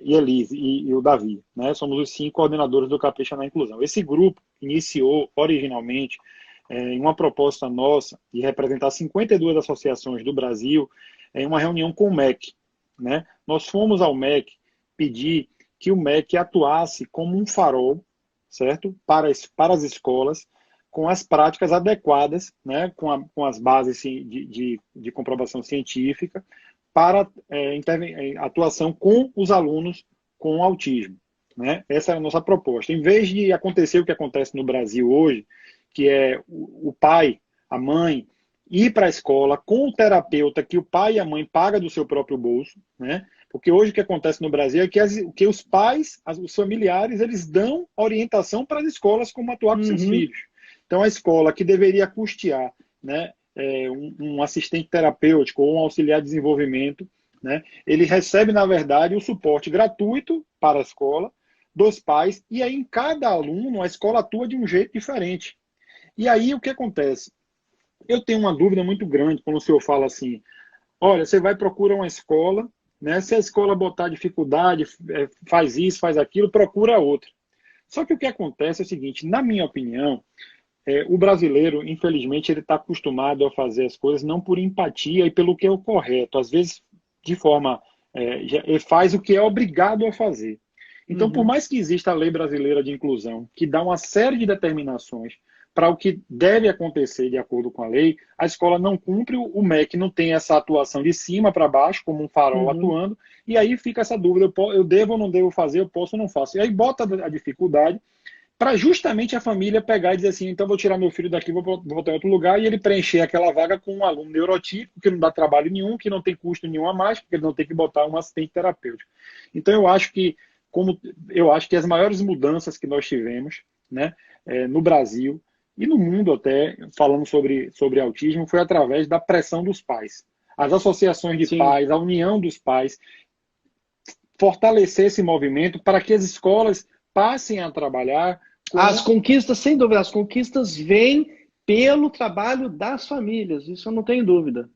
e Elise e o Davi, né? Somos os 5 coordenadores do Capricha na Inclusão. Esse grupo iniciou originalmente em uma proposta nossa de representar 52 associações do Brasil em uma reunião com o MEC, né? Nós fomos ao MEC pedir que o MEC atuasse como um farol, certo? Para as escolas, com as práticas adequadas, né? com as bases de comprovação científica, para atuação com os alunos com autismo. Né? Essa é a nossa proposta. Em vez de acontecer o que acontece no Brasil hoje, que é o pai, a mãe, ir para a escola com o terapeuta que o pai e a mãe pagam do seu próprio bolso, né? Porque hoje o que acontece no Brasil é que os pais, os familiares, eles dão orientação para as escolas como atuar com seus filhos. Então, a escola que deveria custear, né, um assistente terapêutico ou um auxiliar de desenvolvimento, né, ele recebe, na verdade, o suporte gratuito para a escola, dos pais, e aí em cada aluno a escola atua de um jeito diferente. E aí o que acontece? Eu tenho uma dúvida muito grande quando o senhor fala assim, olha, você vai procurar uma escola, né? Se a escola botar dificuldade, faz isso, faz aquilo, procura outra. Só que o que acontece é o seguinte, na minha opinião, o brasileiro, infelizmente, ele está acostumado a fazer as coisas não por empatia e pelo que é o correto. Às vezes, de forma... ele faz o que é obrigado a fazer. Então, por mais que exista a lei brasileira de inclusão, que dá uma série de determinações para o que deve acontecer de acordo com a lei, a escola não cumpre, o MEC não tem essa atuação de cima para baixo, como um farol atuando, e aí fica essa dúvida, eu devo ou não devo fazer, eu posso ou não faço. E aí bota a dificuldade para justamente a família pegar e dizer assim, então vou tirar meu filho daqui, vou botar em outro lugar, e ele preencher aquela vaga com um aluno neurotípico, que não dá trabalho nenhum, que não tem custo nenhum a mais, porque ele não tem que botar um assistente terapêutico. Então eu acho que as maiores mudanças que nós tivemos, né, no Brasil e no mundo até, falando sobre autismo, foi através da pressão dos pais. As associações de pais, a união dos pais, fortalecer esse movimento para que as escolas passem a trabalhar com...
As conquistas, sem dúvida, as conquistas vêm pelo trabalho das famílias, isso eu não tenho dúvida.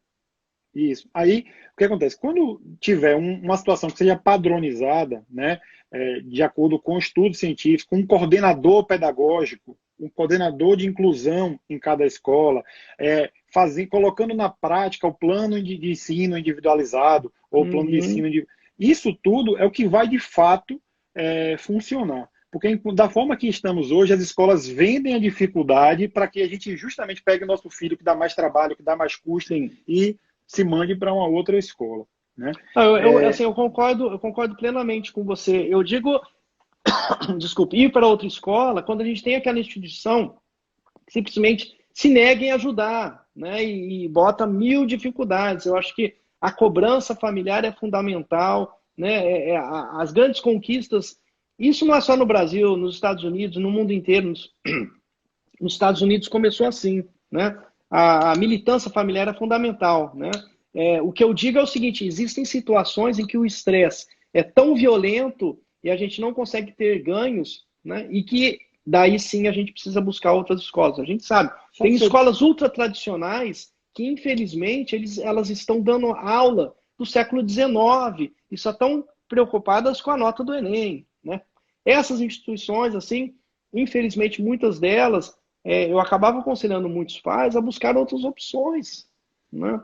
Isso. Aí, o que acontece? Quando tiver uma situação que seja padronizada, né, de acordo com estudos científicos, com um coordenador pedagógico, um coordenador de inclusão em cada escola, colocando na prática o plano de ensino individualizado, ou o plano de ensino... Isso tudo é o que vai, de fato, funcionar. Porque da forma que estamos hoje, as escolas vendem a dificuldade para que a gente justamente pegue o nosso filho que dá mais trabalho, que dá mais custo, e se mande para uma outra escola. Né?
Eu concordo plenamente com você. Eu digo, desculpe, ir para outra escola quando a gente tem aquela instituição que simplesmente se nega em ajudar, né? E bota mil dificuldades. Eu acho que a cobrança familiar é fundamental, né? As grandes conquistas, isso não é só no Brasil, nos Estados Unidos, no mundo inteiro. Nos Estados Unidos começou assim, né? A militância familiar é fundamental, né? O que eu digo é o seguinte, existem situações em que o estresse é tão violento e a gente não consegue ter ganhos, né? E que daí sim a gente precisa buscar outras escolas. A gente sabe, tem escolas ultra tradicionais que infelizmente elas estão dando aula do século XIX e só estão preocupadas com a nota do Enem, né? Essas instituições, assim, infelizmente muitas delas, eu acabava aconselhando muitos pais a buscar outras opções, né?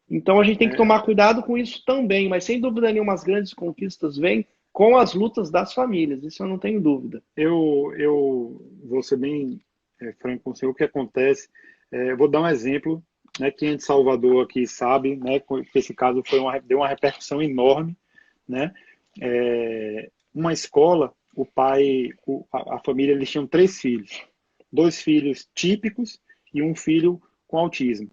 Então a gente tem que tomar cuidado com isso também, mas sem dúvida nenhuma as grandes conquistas vêm com as lutas das famílias, isso eu não tenho dúvida.
Eu vou ser bem franco com o senhor, o que acontece, vou dar um exemplo, né, quem é de Salvador aqui sabe, né, que esse caso deu uma repercussão enorme, né, uma escola, o pai, a família, eles tinham 3 filhos, 2 filhos típicos e um filho com autismo.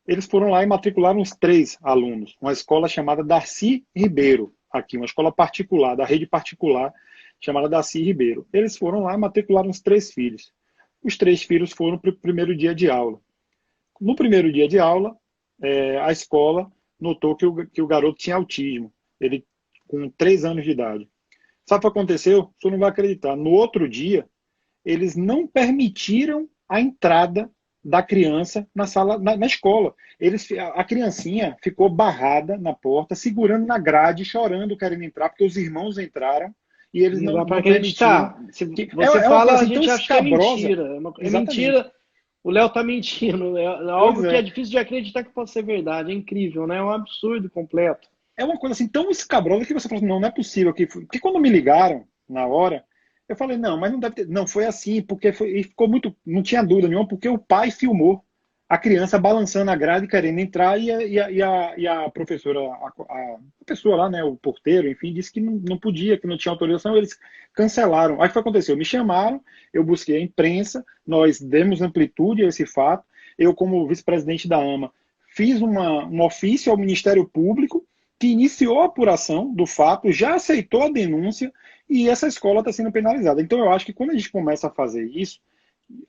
Eles foram lá e matricularam os 3 alunos, uma escola chamada Darcy Ribeiro, aqui, uma escola particular, da rede particular, chamada Darcy Ribeiro. Eles foram lá e matricularam os 3 filhos. Os 3 filhos foram para o primeiro dia de aula. No primeiro dia de aula, a escola notou que o garoto tinha autismo, ele com 3 anos de idade. Sabe o que aconteceu? O senhor não vai acreditar. No outro dia, eles não permitiram a entrada da criança na sala, na escola. A criancinha ficou barrada na porta, segurando na grade, chorando, querendo entrar, porque os irmãos entraram e eles não
acreditar. Se você fala, a gente acha que é mentira. É mentira. O Léo tá mentindo. É algo que é difícil de acreditar que possa ser verdade. É incrível, né? É um absurdo completo.
É uma coisa assim tão escabrosa que você fala assim, não é possível. Porque quando me ligaram na hora, eu falei, não, mas não deve ter. Não, foi assim, porque e ficou muito. Não tinha dúvida nenhuma, porque o pai filmou a criança balançando a grade, querendo entrar, e a professora, a pessoa lá, né, o porteiro, enfim, disse que não podia, que não tinha autorização, eles cancelaram. Aí o que foi aconteceu? Me chamaram, eu busquei a imprensa, nós demos amplitude a esse fato, eu, como vice-presidente da AMA, fiz um ofício ao Ministério Público, que iniciou a apuração do fato, já aceitou a denúncia, e essa escola está sendo penalizada. Então eu acho que quando a gente começa a fazer isso,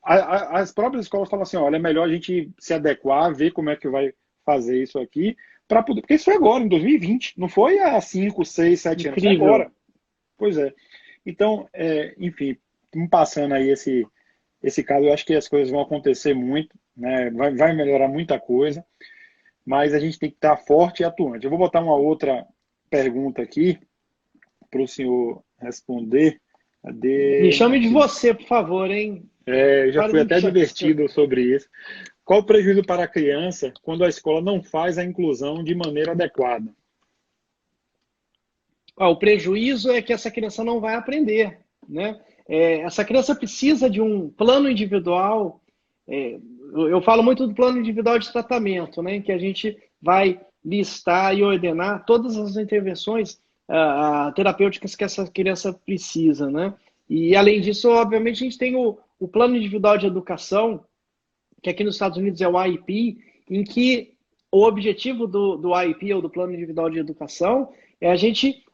as próprias escolas falam assim, olha, é melhor a gente se adequar, ver como é que vai fazer isso aqui, para poder... Porque isso foi agora, em 2020, não foi há 5, 6, 7 anos, foi agora. Pois é. Então, enfim, passando aí esse caso, eu acho que as coisas vão acontecer muito, né? Vai melhorar muita coisa, mas a gente tem que estar forte e atuante. Eu vou botar uma outra pergunta aqui para o senhor responder.
Me chame de
Aqui.
você, por favor, hein?
Eu já
Para
fui
de me
até
chamar.
divertido sobre isso. Qual o prejuízo para a criança quando a escola não faz a inclusão de maneira adequada?
O prejuízo é que essa criança não vai aprender, né? Essa criança precisa de um plano individual. Eu falo muito do plano individual de tratamento, né? Em que a gente vai listar e ordenar todas as intervenções terapêuticas que essa criança precisa, né? E além disso, obviamente, a gente tem o plano individual de educação, que aqui nos Estados Unidos é o IEP, em que o objetivo do IEP, ou do Plano Individual de Educação, é a gente,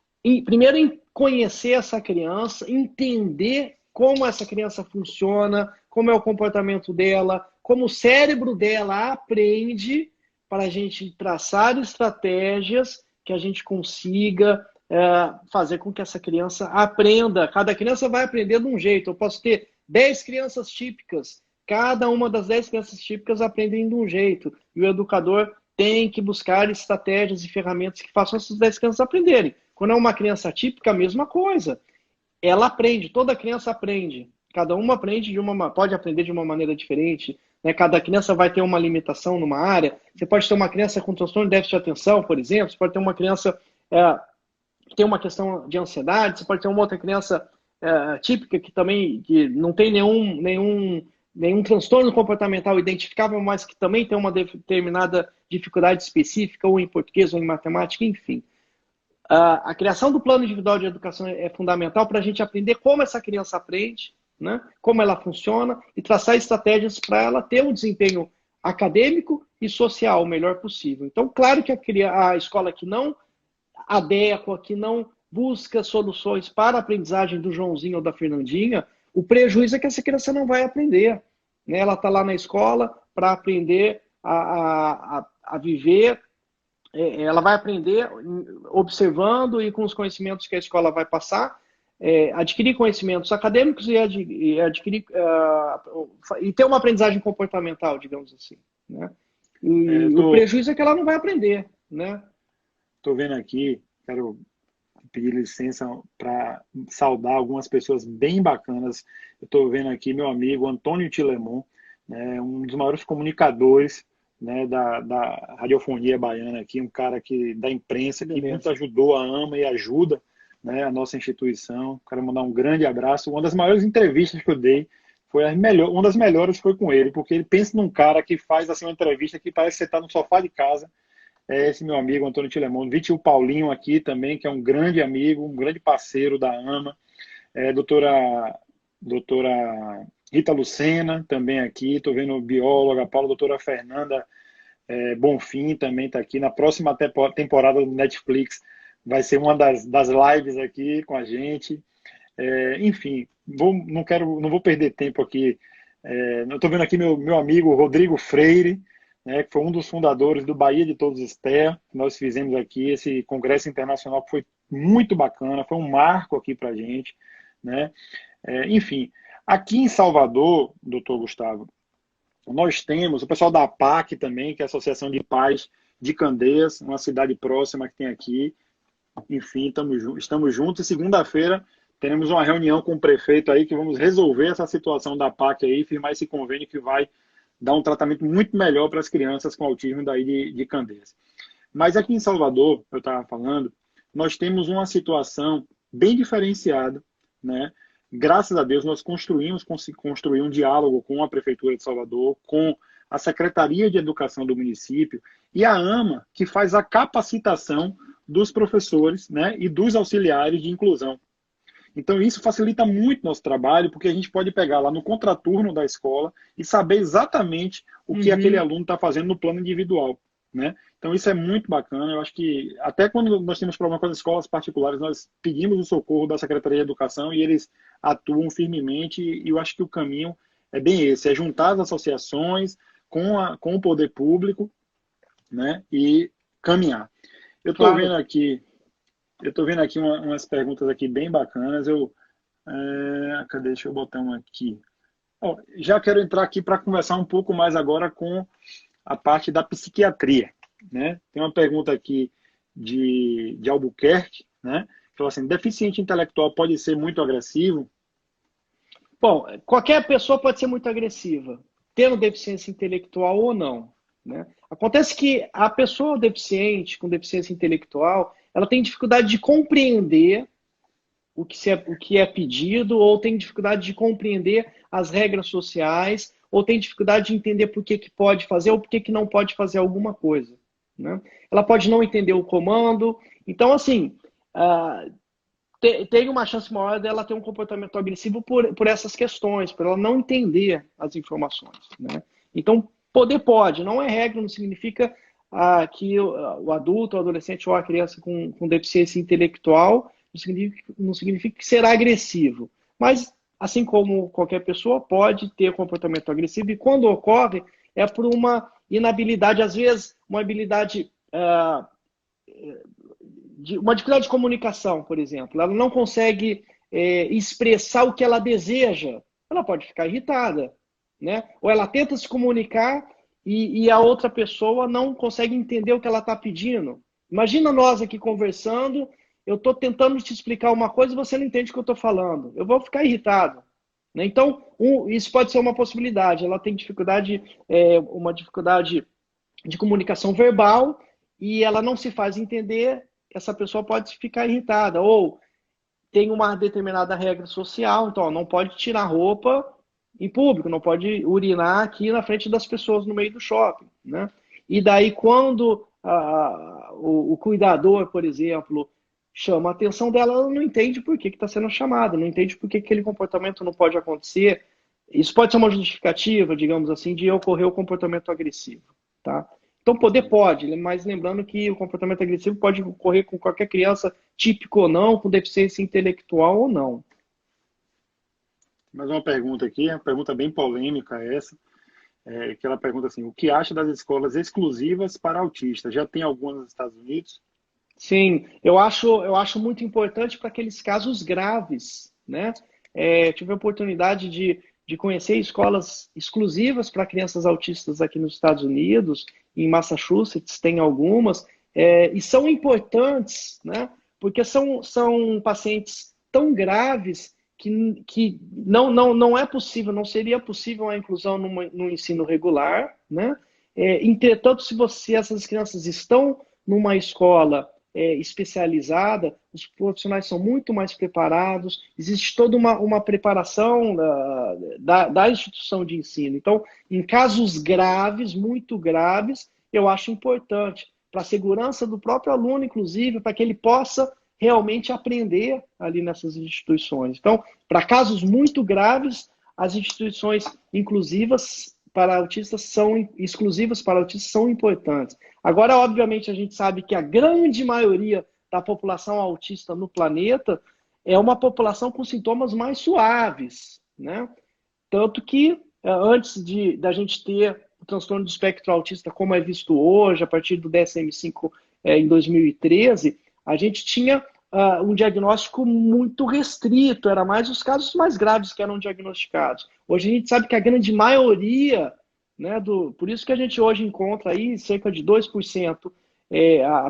primeiro, conhecer essa criança, entender como essa criança funciona, como é o comportamento dela, como o cérebro dela aprende, para a gente traçar estratégias que a gente consiga fazer com que essa criança aprenda. Cada criança vai aprender de um jeito. Eu posso ter 10 crianças típicas, cada uma das 10 crianças típicas aprendem de um jeito. E o educador tem que buscar estratégias e ferramentas que façam essas 10 crianças aprenderem. Quando é uma criança típica, a mesma coisa. Ela aprende, toda criança aprende. Cada uma aprende pode aprender de uma maneira diferente. Né? Cada criança vai ter uma limitação numa área. Você pode ter uma criança com transtorno de déficit de atenção, por exemplo. Você pode ter uma criança que tem uma questão de ansiedade. Você pode ter uma outra criança típica que não tem nenhum transtorno comportamental identificável, mas que também tem uma determinada dificuldade específica, ou em português, ou em matemática, enfim. A criação do plano individual de educação é fundamental para a gente aprender como essa criança aprende, né? Como ela funciona, e traçar estratégias para ela ter um desempenho acadêmico e social o melhor possível. Então, claro que a escola que não adequa, que não busca soluções para a aprendizagem do Joãozinho ou da Fernandinha, o prejuízo é que essa criança não vai aprender. Né? Ela está lá na escola para aprender a viver, ela vai aprender observando e com os conhecimentos que a escola vai passar, adquirir conhecimentos acadêmicos e adquirir e ter uma aprendizagem comportamental, digamos assim. Né? E o prejuízo é que ela não vai aprender. Né?
Estou vendo aqui, quero pedir licença para saudar algumas pessoas bem bacanas. Eu estou vendo aqui meu amigo Antônio Tilemon, né, um dos maiores comunicadores, né, da radiofonia baiana aqui, um cara da imprensa que muito ajudou a AMA e ajuda, né, a nossa instituição. Quero mandar um grande abraço. Uma das maiores entrevistas que eu dei foi uma das melhores foi com ele, porque ele pensa num cara que faz assim uma entrevista que parece que você está no sofá de casa. Esse meu amigo Antônio Tilemon, vi o Paulinho aqui também, que é um grande amigo, um grande parceiro da AMA, doutora Rita Lucena também aqui, estou vendo bióloga, Paula, doutora Fernanda Bonfim também está aqui. Na próxima temporada do Netflix vai ser uma das lives aqui com a gente. Enfim, não vou perder tempo aqui. Estou vendo aqui meu amigo Rodrigo Freire, né, que foi um dos fundadores do Bahia de Todos os Terra. Nós fizemos aqui esse congresso internacional que foi muito bacana, foi um marco aqui para a gente. Né? Enfim, aqui em Salvador, doutor Gustavo, nós temos o pessoal da APAC também, que é a Associação de Pais de Candeias, uma cidade próxima que tem aqui. Enfim, estamos juntos. E segunda-feira teremos uma reunião com o prefeito aí que vamos resolver essa situação da APAC aí, firmar esse convênio que vai dar um tratamento muito melhor para as crianças com autismo daí de Candeias. Mas aqui em Salvador, eu estava falando, nós temos uma situação bem diferenciada, né? Graças a Deus, nós conseguimos construir um diálogo com a Prefeitura de Salvador, com a Secretaria de Educação do município e a AMA, que faz a capacitação dos professores, né, e dos auxiliares de inclusão. Então, isso facilita muito nosso trabalho, porque a gente pode pegar lá no contraturno da escola e saber exatamente o que aquele aluno está fazendo no plano individual. Né? Então, isso é muito bacana. Eu acho que até quando nós temos problema com as escolas particulares, nós pedimos o socorro da Secretaria de Educação e eles atuam firmemente. E eu acho que o caminho é bem esse, é juntar as associações com o poder público, né? E caminhar. Eu estou vendo aqui umas perguntas aqui bem bacanas. Eu Cadê? Deixa eu botar um aqui. Bom, já quero entrar aqui para conversar um pouco mais agora com a parte da psiquiatria, né? Tem uma pergunta aqui de Albuquerque, né? Falou assim, deficiente intelectual pode ser muito agressivo?
Bom, qualquer pessoa pode ser muito agressiva, tendo deficiência intelectual ou não, né? Acontece que a pessoa deficiente, com deficiência intelectual, ela tem dificuldade de compreender o que é pedido, ou tem dificuldade de compreender as regras sociais, ou tem dificuldade de entender por que pode fazer ou por que não pode fazer alguma coisa, né? Ela pode não entender o comando. Então, assim, tem uma chance maior dela ter um comportamento agressivo por essas questões, por ela não entender as informações, né? Então, poder pode, não é regra, não significa que o adulto, o adolescente ou a criança com deficiência intelectual não significa que será agressivo. Mas, assim como qualquer pessoa, pode ter comportamento agressivo, e quando ocorre, é por uma inabilidade, às vezes, uma habilidade, uma dificuldade de comunicação, por exemplo. Ela não consegue expressar o que ela deseja, ela pode ficar irritada, né? Ou ela tenta se comunicar e a outra pessoa não consegue entender o que ela está pedindo. Imagina nós aqui conversando, eu estou tentando te explicar uma coisa e você não entende o que eu estou falando. Eu vou ficar irritado, né? Então, isso pode ser uma possibilidade. Ela tem uma dificuldade de comunicação verbal e ela não se faz entender, essa pessoa pode ficar irritada. Ou tem uma determinada regra social, então não pode tirar roupa em público, não pode urinar aqui na frente das pessoas no meio do shopping, né? E daí quando o cuidador, por exemplo, chama a atenção dela, ela não entende por que está sendo chamada, não entende por que aquele comportamento não pode acontecer. Isso pode ser uma justificativa, digamos assim, de ocorrer o comportamento agressivo, tá? Então, poder pode, mas lembrando que o comportamento agressivo pode ocorrer com qualquer criança, típico ou não, com deficiência intelectual ou não.
Mais uma pergunta aqui, uma pergunta bem polêmica essa, que ela pergunta assim, o que acha das escolas exclusivas para autistas? Já tem algumas nos Estados Unidos?
Sim, eu acho muito importante para aqueles casos graves, né? Tive a oportunidade de conhecer escolas exclusivas para crianças autistas aqui nos Estados Unidos, em Massachusetts tem algumas, e são importantes, né? Porque são pacientes tão graves que não é possível, não seria possível a inclusão no ensino regular, né? Entretanto, se essas crianças estão numa escola especializada, os profissionais são muito mais preparados, existe toda uma preparação da instituição de ensino. Então, em casos graves, muito graves, eu acho importante, para a segurança do próprio aluno, inclusive, para que ele possa realmente aprender ali nessas instituições. Então, para casos muito graves, as instituições inclusivas para autistas exclusivas para autistas são importantes. Agora, obviamente, a gente sabe que a grande maioria da população autista no planeta é uma população com sintomas mais suaves, né? Tanto que antes da gente ter o transtorno do espectro autista como é visto hoje, a partir do DSM-5 em 2013, a gente tinha um diagnóstico muito restrito, era mais os casos mais graves que eram diagnosticados. Hoje a gente sabe que a grande maioria, né, por isso que a gente hoje encontra aí cerca de 2%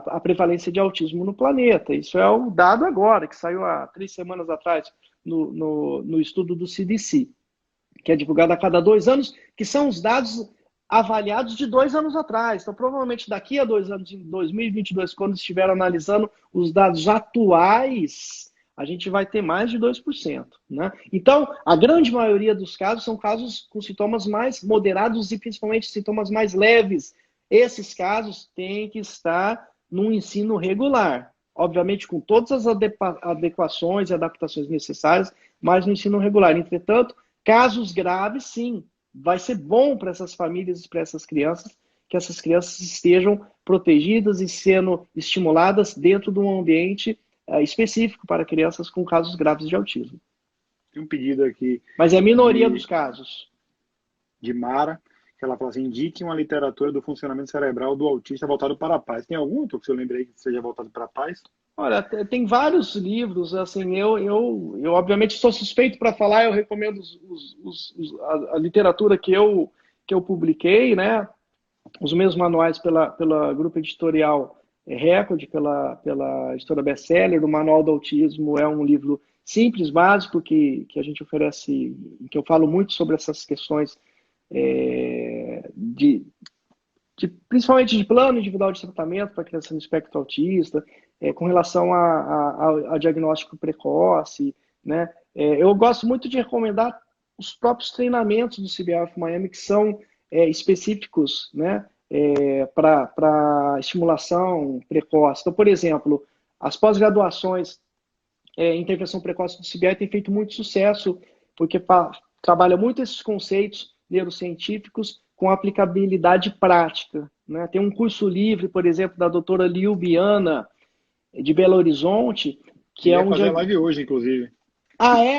a prevalência de autismo no planeta. Isso é o dado agora, que saiu há 3 semanas atrás no estudo do CDC, que é divulgado a cada 2 anos, que são os dados avaliados de 2 anos atrás. Então, provavelmente daqui a 2 anos, em 2022, quando estiver analisando os dados atuais, a gente vai ter mais de 2%, né? Então, a grande maioria dos casos são casos com sintomas mais moderados e principalmente sintomas mais leves. Esses casos têm que estar no ensino regular, obviamente com todas as adequações e adaptações necessárias, mas no ensino regular. Entretanto, casos graves, sim, vai ser bom para essas famílias e para essas crianças, que essas crianças estejam protegidas e sendo estimuladas dentro de um ambiente específico para crianças com casos graves de autismo.
Tem um pedido aqui.
Mas é a minoria dos casos.
De Mara, que ela fala assim, indique uma literatura do funcionamento cerebral do autista voltado para pais. Tem algum outro que você lembrei que seja voltado para pais?
Olha, tem vários livros, assim, eu obviamente sou suspeito para falar, eu recomendo a literatura que eu publiquei, né? Os meus manuais pela grupo editorial Record, pela editora Bestseller. O Manual do Autismo é um livro simples, básico, que a gente oferece, que eu falo muito sobre essas questões principalmente de plano individual de tratamento para criança no espectro autista, com relação a diagnóstico precoce, né? Eu gosto muito de recomendar os próprios treinamentos do CBRF Miami, que são específicos, né? Para estimulação precoce. Então, por exemplo, as pós-graduações em intervenção precoce do CBI têm feito muito sucesso, porque trabalha muito esses conceitos neurocientíficos com aplicabilidade prática, né? Tem um curso livre, por exemplo, da doutora Liubiana, de Belo Horizonte, que é um...
fazer a live hoje, inclusive.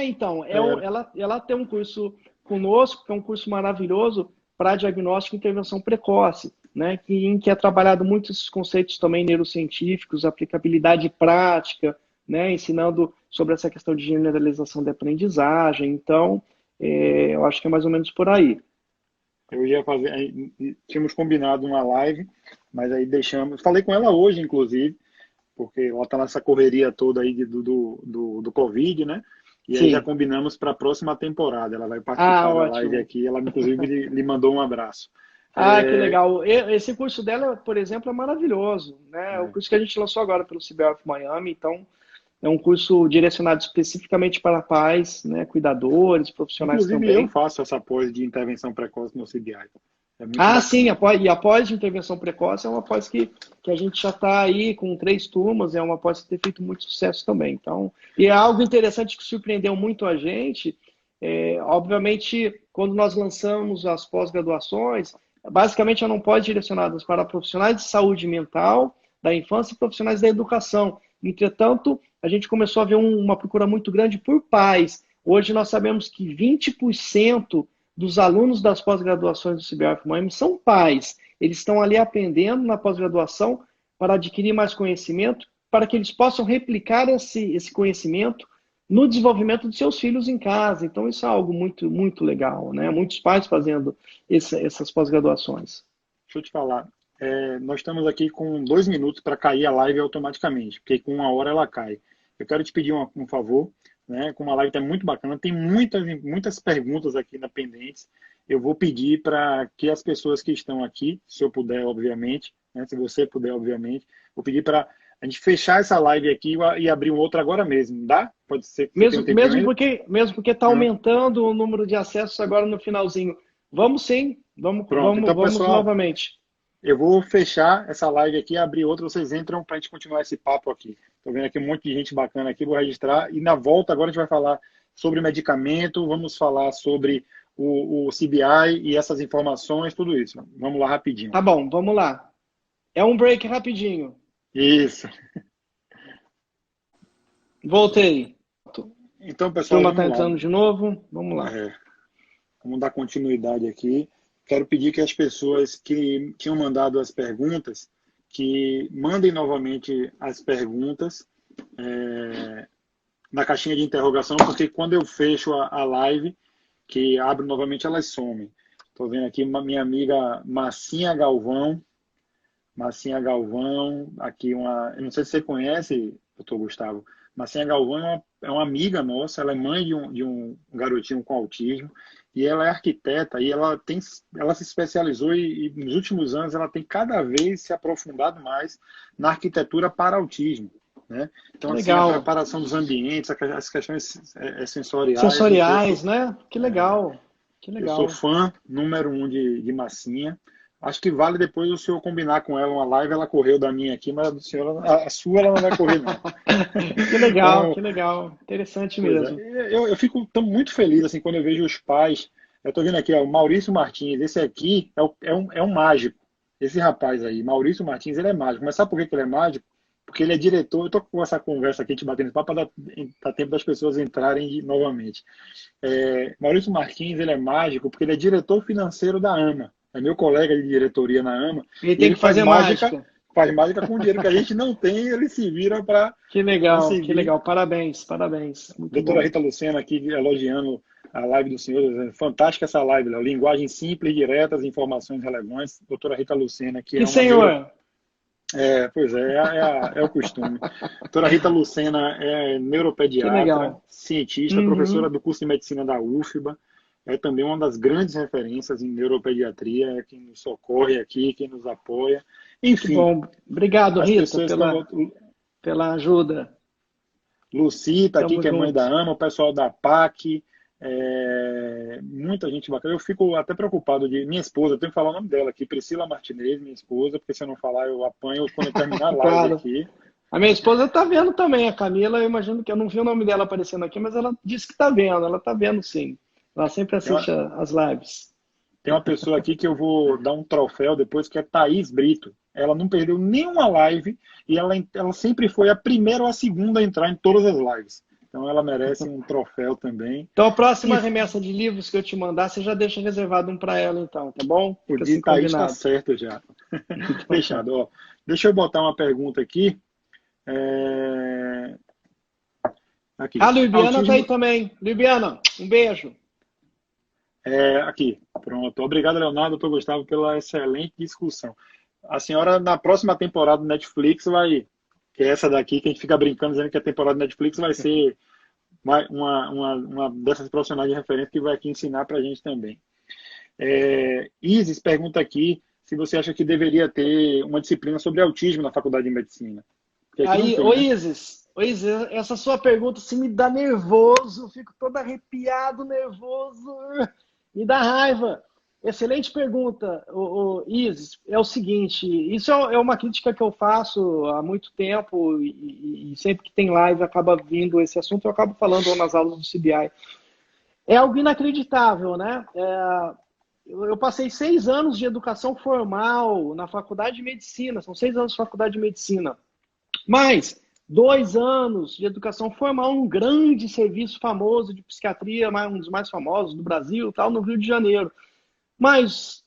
Então. Ela tem um curso conosco, que é um curso maravilhoso para diagnóstico e intervenção precoce, né? Em que é trabalhado muito esses conceitos também neurocientíficos, aplicabilidade prática, né? Ensinando sobre essa questão de generalização da aprendizagem. Então, eu acho que é mais ou menos por aí.
Eu ia fazer, tínhamos combinado uma live, mas aí deixamos. Falei com ela hoje, inclusive, porque ela está nessa correria toda aí do Covid, né? E aí já combinamos para a próxima temporada. Ela vai participar da live aqui. Ela, inclusive, lhe mandou um abraço.
Que legal. Esse curso dela, por exemplo, é maravilhoso, né? É o curso que a gente lançou agora pelo CBRF Miami. Então, é um curso direcionado especificamente para pais, né? Cuidadores, profissionais
inclusive,
também.
Eu faço essa pós de intervenção precoce no CBI.
Sim, e a pós de intervenção precoce é uma pós que a gente já está aí com 3 turmas, é uma pós que tem feito muito sucesso também. Então, e é algo interessante que surpreendeu muito a gente. Obviamente, quando nós lançamos as pós-graduações, basicamente eram pós direcionadas para profissionais de saúde mental, da infância e profissionais da educação. Entretanto, a gente começou a ver uma procura muito grande por pais. Hoje nós sabemos que 20% dos alunos das pós-graduações do CBRF Miami são pais. Eles estão ali aprendendo na pós-graduação para adquirir mais conhecimento, para que eles possam replicar esse conhecimento no desenvolvimento de seus filhos em casa. Então, isso é algo muito, muito legal, né? Muitos pais fazendo essas pós-graduações.
Deixa eu te falar. Nós estamos aqui com 2 minutos para cair a live automaticamente, porque com 1 hora ela cai. Eu quero te pedir um favor, né? Como a live está muito bacana, tem muitas perguntas aqui na pendentes. Eu vou pedir para que as pessoas que estão aqui, se eu puder, obviamente, né? Se você puder, obviamente, vou pedir para a gente fechar essa live aqui e abrir um outro agora mesmo, dá? Pode ser que
mesmo porque está aumentando o número de acessos agora no finalzinho. Vamos sim, vamos pessoal, novamente.
Eu vou fechar essa live aqui e abrir outra, vocês entram para a gente continuar esse papo aqui. Estou vendo aqui um monte de gente bacana aqui, vou registrar. E na volta agora a gente vai falar sobre medicamento, vamos falar sobre o CBI e essas informações, tudo isso. Vamos lá rapidinho.
Tá bom, vamos lá. É um break rapidinho.
Isso.
Voltei.
Então, pessoal,
vamos lá. Entrando de novo, vamos lá.
Vamos dar continuidade aqui. Quero pedir que as pessoas que tinham mandado as perguntas, que mandem novamente as perguntas na caixinha de interrogação, porque quando eu fecho a live, que abro novamente, elas somem. Estou vendo aqui minha amiga Massinha Galvão. Massinha Galvão, aqui eu não sei se você conhece, doutor Gustavo. Massinha Galvão é uma amiga nossa, ela é mãe de um garotinho com autismo, e ela é arquiteta, e ela se especializou e nos últimos anos ela tem cada vez se aprofundado mais na arquitetura para autismo, né? Então,
legal.
Assim, a preparação dos ambientes, as questões sensoriais.
Sensoriais, né? Que legal. Que legal.
Eu sou fã número 1 de Massinha. Acho que vale depois o senhor combinar com ela uma live, ela correu da minha aqui, mas a sua ela não vai correr, não.
Que legal, então, que legal. Interessante mesmo.
Eu fico muito feliz assim, quando eu vejo os pais. Eu estou vendo aqui, o Maurício Martins, esse aqui é um mágico. Esse rapaz aí, Maurício Martins, ele é mágico. Mas sabe por que ele é mágico? Porque ele é diretor. Eu estou com essa conversa aqui, te batendo papo, para dar tempo das pessoas entrarem novamente. Maurício Martins, ele é mágico porque ele é diretor financeiro da AMA. é meu colega de diretoria na AMA,
Ele
e
tem
ele
que fazer mágica.
faz mágica com o dinheiro que a gente não tem, ele se vira para
Que legal, que
conseguir.
legal. Parabéns, parabéns. Muito
Doutora
bom.
Rita Lucena aqui elogiando a live do senhor. Fantástica essa live, Léo. Linguagem simples, diretas, informações relevantes. Doutora Rita Lucena, que
Que
é uma
senhor?
pois é o costume. Doutora Rita Lucena é
Que
neuropediatra,
legal.
cientista, professora
Uhum.
do curso de medicina da UFBA, é também uma das grandes referências em neuropediatria, é quem nos socorre aqui, quem nos apoia.
Que
Enfim,
bom. Obrigado,
as
Rita,
pessoas estão.
pela ajuda.
Lucy está aqui,
Tamo
que é mãe da
junto.
Ama, o pessoal da PAC, muita gente bacana. Eu fico até preocupado de minha esposa, eu tenho que falar o nome dela aqui, Priscila Martinez, minha esposa, porque se eu não falar eu apanho quando eu terminar a live
Claro.
aqui.
A minha esposa está vendo também, a Camila. Eu imagino que eu não vi o nome dela aparecendo aqui, mas ela disse que está vendo. Ela está vendo, sim. Ela sempre
Tem uma,
assiste as lives.
tem uma pessoa aqui que eu vou dar um troféu depois, que é Thaís Brito. Ela não perdeu nenhuma live e ela sempre foi a primeira ou a segunda a entrar em todas as lives. Então ela merece um troféu também.
Então, a próxima
E
remessa de livros que eu te mandar, você já deixa reservado um para ela, então, tá bom?
o
Fica
de
assim
Thaís está
combinado.
certo já.
Então, tá.
Fechado. Ó. Deixa eu botar uma pergunta aqui. É,
A
Aqui.
Libiana tá aí
Autismo.
também. Libiana, um beijo.
Aqui. Pronto. Obrigado, Leonardo, doutor Gustavo, pela excelente discussão. A senhora, na próxima temporada do Netflix, vai. Que é essa daqui, que a gente fica brincando dizendo que a temporada do Netflix vai ser uma dessas profissionais de referência que vai aqui ensinar para a gente também. Isis pergunta aqui se você acha que deveria ter uma disciplina sobre autismo na faculdade de medicina. Porque aqui não
Aí,
tem, né?
Ô Isis, essa sua pergunta se me dá nervoso, fico todo arrepiado, nervoso, me dá raiva. Excelente pergunta, Isis. É o seguinte, isso é uma crítica que eu faço há muito tempo e sempre que tem live acaba vindo esse assunto, eu acabo falando nas aulas do CBI. É algo inacreditável, né? Eu passei 6 anos de educação formal na faculdade de medicina, são 6 anos de faculdade de medicina. Mais 2 anos de educação formal, um grande serviço famoso de psiquiatria, um dos mais famosos do Brasil, tal, no Rio de Janeiro. Mas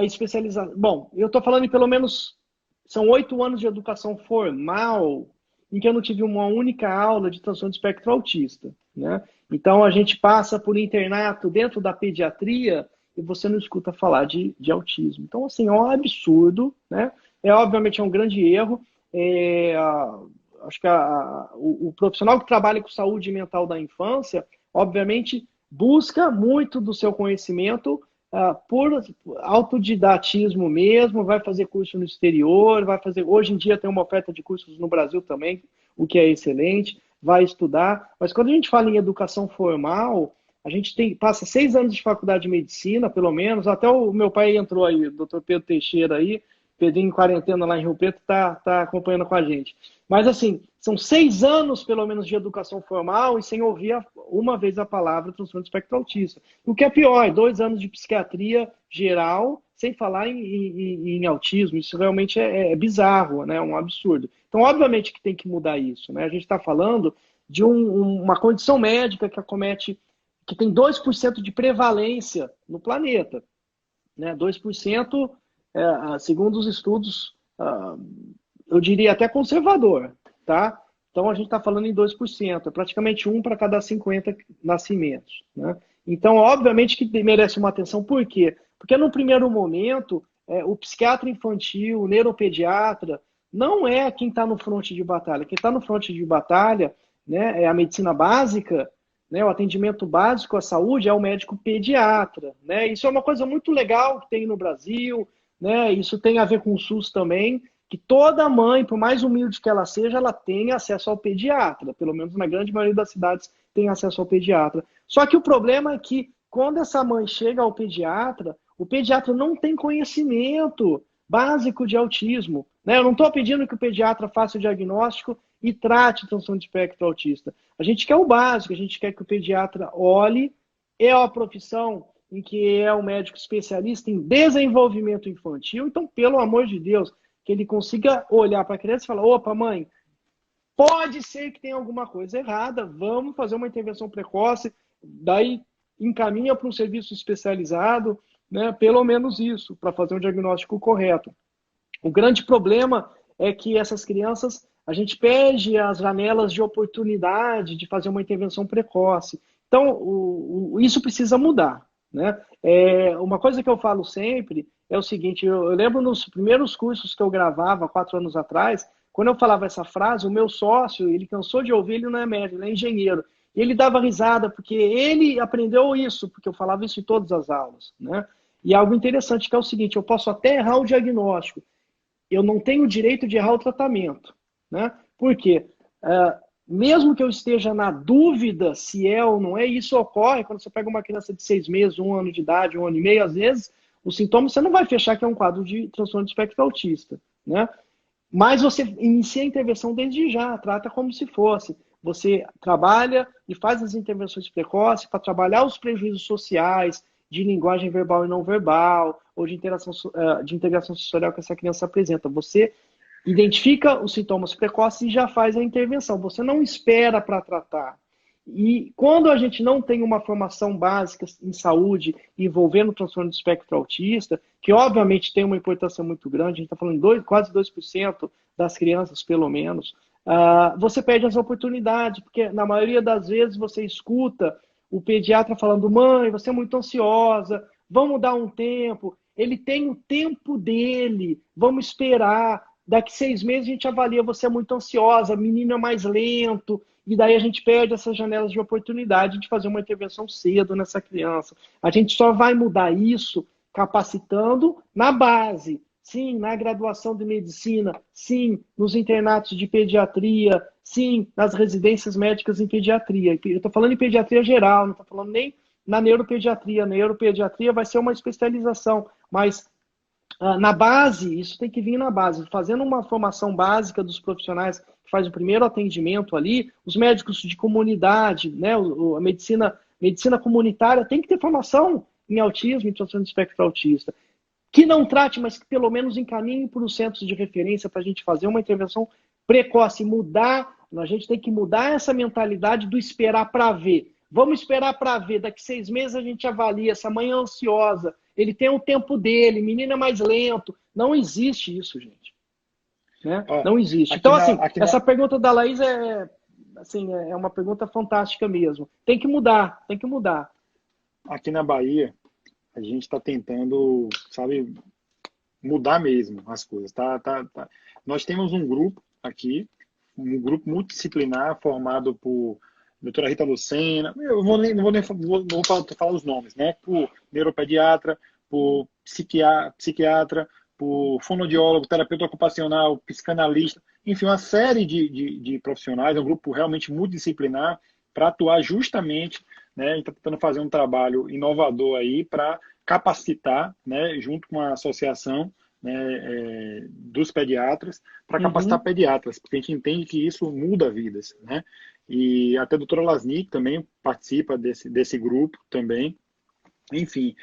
especializado. Bom, eu estou falando em pelo menos são 8 anos de educação formal em que eu não tive uma única aula de transtorno de espectro autista, né? Então a gente passa por internato dentro da pediatria e você não escuta falar de autismo. Então, assim, é um absurdo, né? Obviamente é um grande erro. Acho que o profissional que trabalha com saúde mental da infância, obviamente, busca muito do seu conhecimento por autodidatismo mesmo, vai fazer curso no exterior, vai fazer. Hoje em dia tem uma oferta de cursos no Brasil também, o que é excelente, vai estudar. Mas quando a gente fala em educação formal, a gente passa 6 anos de faculdade de medicina, pelo menos. Até o meu pai entrou aí, o doutor Pedro Teixeira aí, Pedrinho em quarentena lá em Rio Preto, tá acompanhando com a gente. Mas, assim, são 6 anos, pelo menos, de educação formal e sem ouvir uma vez a palavra transtorno de espectro autista. O que é pior, 2 anos de psiquiatria geral, sem falar em autismo. Isso realmente é bizarro, né? Um absurdo. Então, obviamente que tem que mudar isso, né? A gente está falando de uma condição médica que tem 2% de prevalência no planeta, né? 2%, segundo os estudos, eu diria até conservador, tá? Então a gente está falando em 2%, é praticamente 1 para cada 50 nascimentos, né? Então, obviamente que merece uma atenção, por quê? Porque no primeiro momento, o psiquiatra infantil, o neuropediatra, não é quem está no fronte de batalha. Quem está no fronte de batalha, né, é a medicina básica, né, o atendimento básico à saúde é o médico pediatra, né? Isso é uma coisa muito legal que tem no Brasil, né? Isso tem a ver com o SUS também, que toda mãe, por mais humilde que ela seja, ela tem acesso ao pediatra. Pelo menos na grande maioria das cidades tem acesso ao pediatra. Só que o problema é que quando essa mãe chega ao pediatra, o pediatra não tem conhecimento básico de autismo, né? Eu não estou pedindo que o pediatra faça o diagnóstico e trate transtorno de espectro autista. A gente quer o básico, a gente quer que o pediatra olhe, é a profissão em que é um médico especialista em desenvolvimento infantil, então, pelo amor de Deus, que ele consiga olhar para a criança e falar, opa, mãe, pode ser que tenha alguma coisa errada, vamos fazer uma intervenção precoce, daí encaminha para um serviço especializado, né? Pelo menos isso, para fazer um diagnóstico correto. O grande problema é que essas crianças, a gente perde as janelas de oportunidade de fazer uma intervenção precoce. Então, isso precisa mudar, né? Uma coisa que eu falo sempre é o seguinte, eu lembro nos primeiros cursos que eu gravava 4 anos atrás, quando eu falava essa frase, o meu sócio, ele cansou de ouvir, ele não é médico, ele é engenheiro. E ele dava risada, porque ele aprendeu isso, porque eu falava isso em todas as aulas, né? E algo interessante que é o seguinte, eu posso até errar o diagnóstico, eu não tenho o direito de errar o tratamento, né? Por quê? Mesmo que eu esteja na dúvida se é ou não é, isso ocorre quando você pega uma criança de 6 meses, 1 ano de idade, 1 ano e meio, às vezes, os sintomas você não vai fechar que é um quadro de transtorno de espectro autista, né? Mas você inicia a intervenção desde já, trata como se fosse. Você trabalha e faz as intervenções precoces para trabalhar os prejuízos sociais, de linguagem verbal e não verbal, ou de integração sensorial que essa criança apresenta. Você identifica os sintomas precoces e já faz a intervenção. Você não espera para tratar. E quando a gente não tem uma formação básica em saúde envolvendo o transtorno do espectro autista, que obviamente tem uma importância muito grande, a gente está falando de quase 2% das crianças, pelo menos, você perde as oportunidades, porque na maioria das vezes você escuta o pediatra falando, mãe, você é muito ansiosa, vamos dar um tempo, ele tem o tempo dele, vamos esperar, daqui 6 meses a gente avalia, você é muito ansiosa, menino é mais lento, e daí a gente perde essas janelas de oportunidade de fazer uma intervenção cedo nessa criança. A gente só vai mudar isso capacitando na base, sim, na graduação de medicina, sim, nos internatos de pediatria, sim, nas residências médicas em pediatria. Eu estou falando em pediatria geral, não estou falando nem na neuropediatria. Na neuropediatria vai ser uma especialização, mas na base, isso tem que vir na base, fazendo uma formação básica dos profissionais que faz o primeiro atendimento ali, os médicos de comunidade, né, a medicina comunitária tem que ter formação em autismo, em transtorno de espectro autista. Que não trate, mas que pelo menos encaminhe para os centros de referência para a gente fazer uma intervenção precoce, a gente tem que mudar essa mentalidade do esperar para ver. Vamos esperar para ver, daqui 6 meses a gente avalia, essa mãe é ansiosa, ele tem o tempo dele, menino é mais lento. Não existe isso, gente. Né? Não existe. Então, essa pergunta da Laís é uma pergunta fantástica mesmo. Tem que mudar, tem que mudar.
Aqui na Bahia, a gente está tentando, sabe, mudar mesmo as coisas. Nós temos um grupo aqui, um grupo multidisciplinar formado por doutora Rita Lucena, eu não vou falar os nomes, né? Por neuropediatra, por psiquiatra, por fonoaudiólogo, terapeuta ocupacional, psicanalista, enfim, uma série de profissionais, é um grupo realmente multidisciplinar para atuar justamente, né? A gente está tentando fazer um trabalho inovador aí para capacitar, né, junto com a associação, né, dos pediatras, para capacitar pediatras, porque a gente entende que isso muda vidas, né? E até a doutora Lasnik também participa desse grupo também. Enfim,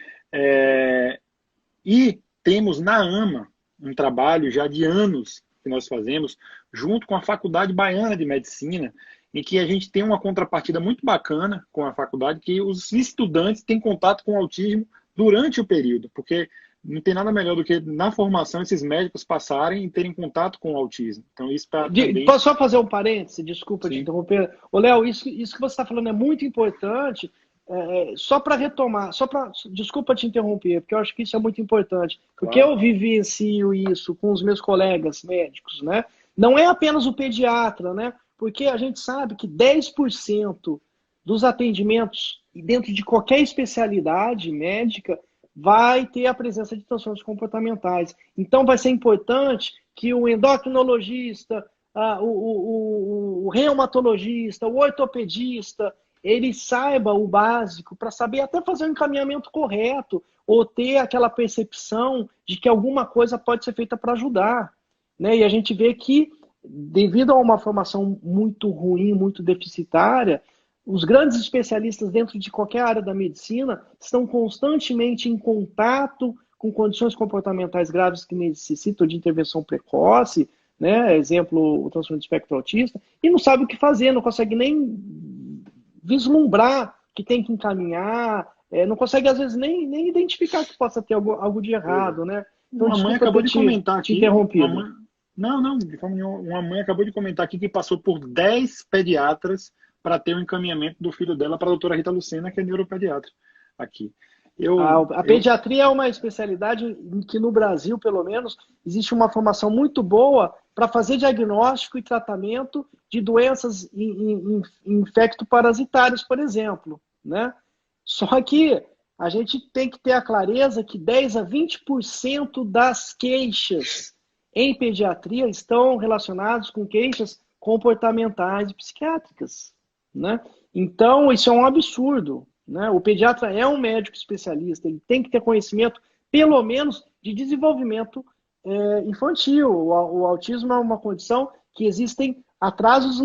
e temos na AMA um trabalho já de anos que nós fazemos, junto com a Faculdade Baiana de Medicina, em que a gente tem uma contrapartida muito bacana com a faculdade, que os estudantes têm contato com o autismo durante o período, porque não tem nada melhor do que na formação esses médicos passarem e terem contato com o autismo. Então, isso para também...
Posso só fazer um parêntese? Desculpa te interromper. Ô, Léo, isso que você está falando é muito importante. Só para retomar, desculpa te interromper, porque eu acho que isso é muito importante. Porque eu vivencio isso com os meus colegas médicos, né? Não é apenas o pediatra, né? Porque a gente sabe que 10% dos atendimentos dentro de qualquer especialidade médica vai ter a presença de transtornos comportamentais. Então, vai ser importante que o endocrinologista, o reumatologista, o ortopedista, ele saiba o básico para saber até fazer um encaminhamento correto ou ter aquela percepção de que alguma coisa pode ser feita para ajudar. Né? E a gente vê que, devido a uma formação muito ruim, muito deficitária, os grandes especialistas dentro de qualquer área da medicina estão constantemente em contato com condições comportamentais graves que necessitam de intervenção precoce, né? Exemplo, o transtorno de espectro autista, e não sabe o que fazer, não consegue nem vislumbrar que tem que encaminhar, não consegue, às vezes, nem identificar que possa ter algo de errado, né? Então,
Uma mãe
desculpa
acabou
ter
de comentar
te
aqui.
interrompido.
Não, de forma nenhuma. Uma mãe acabou de comentar aqui que passou por 10 pediatras para ter o encaminhamento do filho dela para a doutora Rita Lucena, que é neuropediatra aqui.
A pediatria é uma especialidade em que no Brasil, pelo menos, existe uma formação muito boa para fazer diagnóstico e tratamento de doenças infectoparasitárias, por exemplo, né? Só que a gente tem que ter a clareza que 10 a 20% das queixas em pediatria estão relacionadas com queixas comportamentais e psiquiátricas, né? Então, isso é um absurdo, né? O pediatra é um médico especialista, ele tem que ter conhecimento, pelo menos, de desenvolvimento infantil. O autismo é uma condição que existem atrasos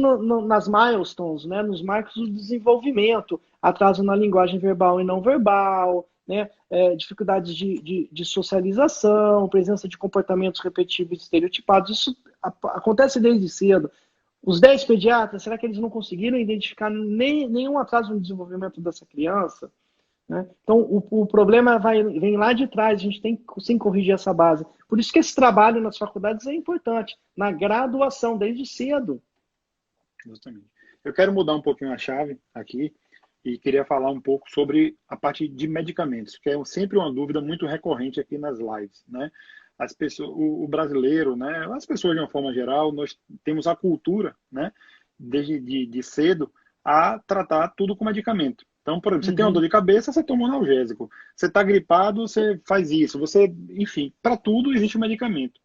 nas milestones, né? Nos marcos do desenvolvimento, atraso na linguagem verbal e não verbal, né? Dificuldades de socialização, presença de comportamentos repetitivos e estereotipados. Isso acontece desde cedo. Os 10 pediatras, será que eles não conseguiram identificar nenhum atraso no desenvolvimento dessa criança? Né? Então, o problema vem lá de trás, a gente tem que sim corrigir essa base. Por isso que esse trabalho nas faculdades é importante, na graduação, desde cedo.
Justamente. Eu quero mudar um pouquinho a chave aqui e queria falar um pouco sobre a parte de medicamentos, que é sempre uma dúvida muito recorrente aqui nas lives, né? As pessoas, o brasileiro, né? As pessoas de uma forma geral, nós temos a cultura, né? Desde de cedo a tratar tudo com medicamento. Então, por exemplo, você tem uma dor de cabeça, você toma um analgésico. Você está gripado, você faz isso. Enfim, para tudo existe um medicamento.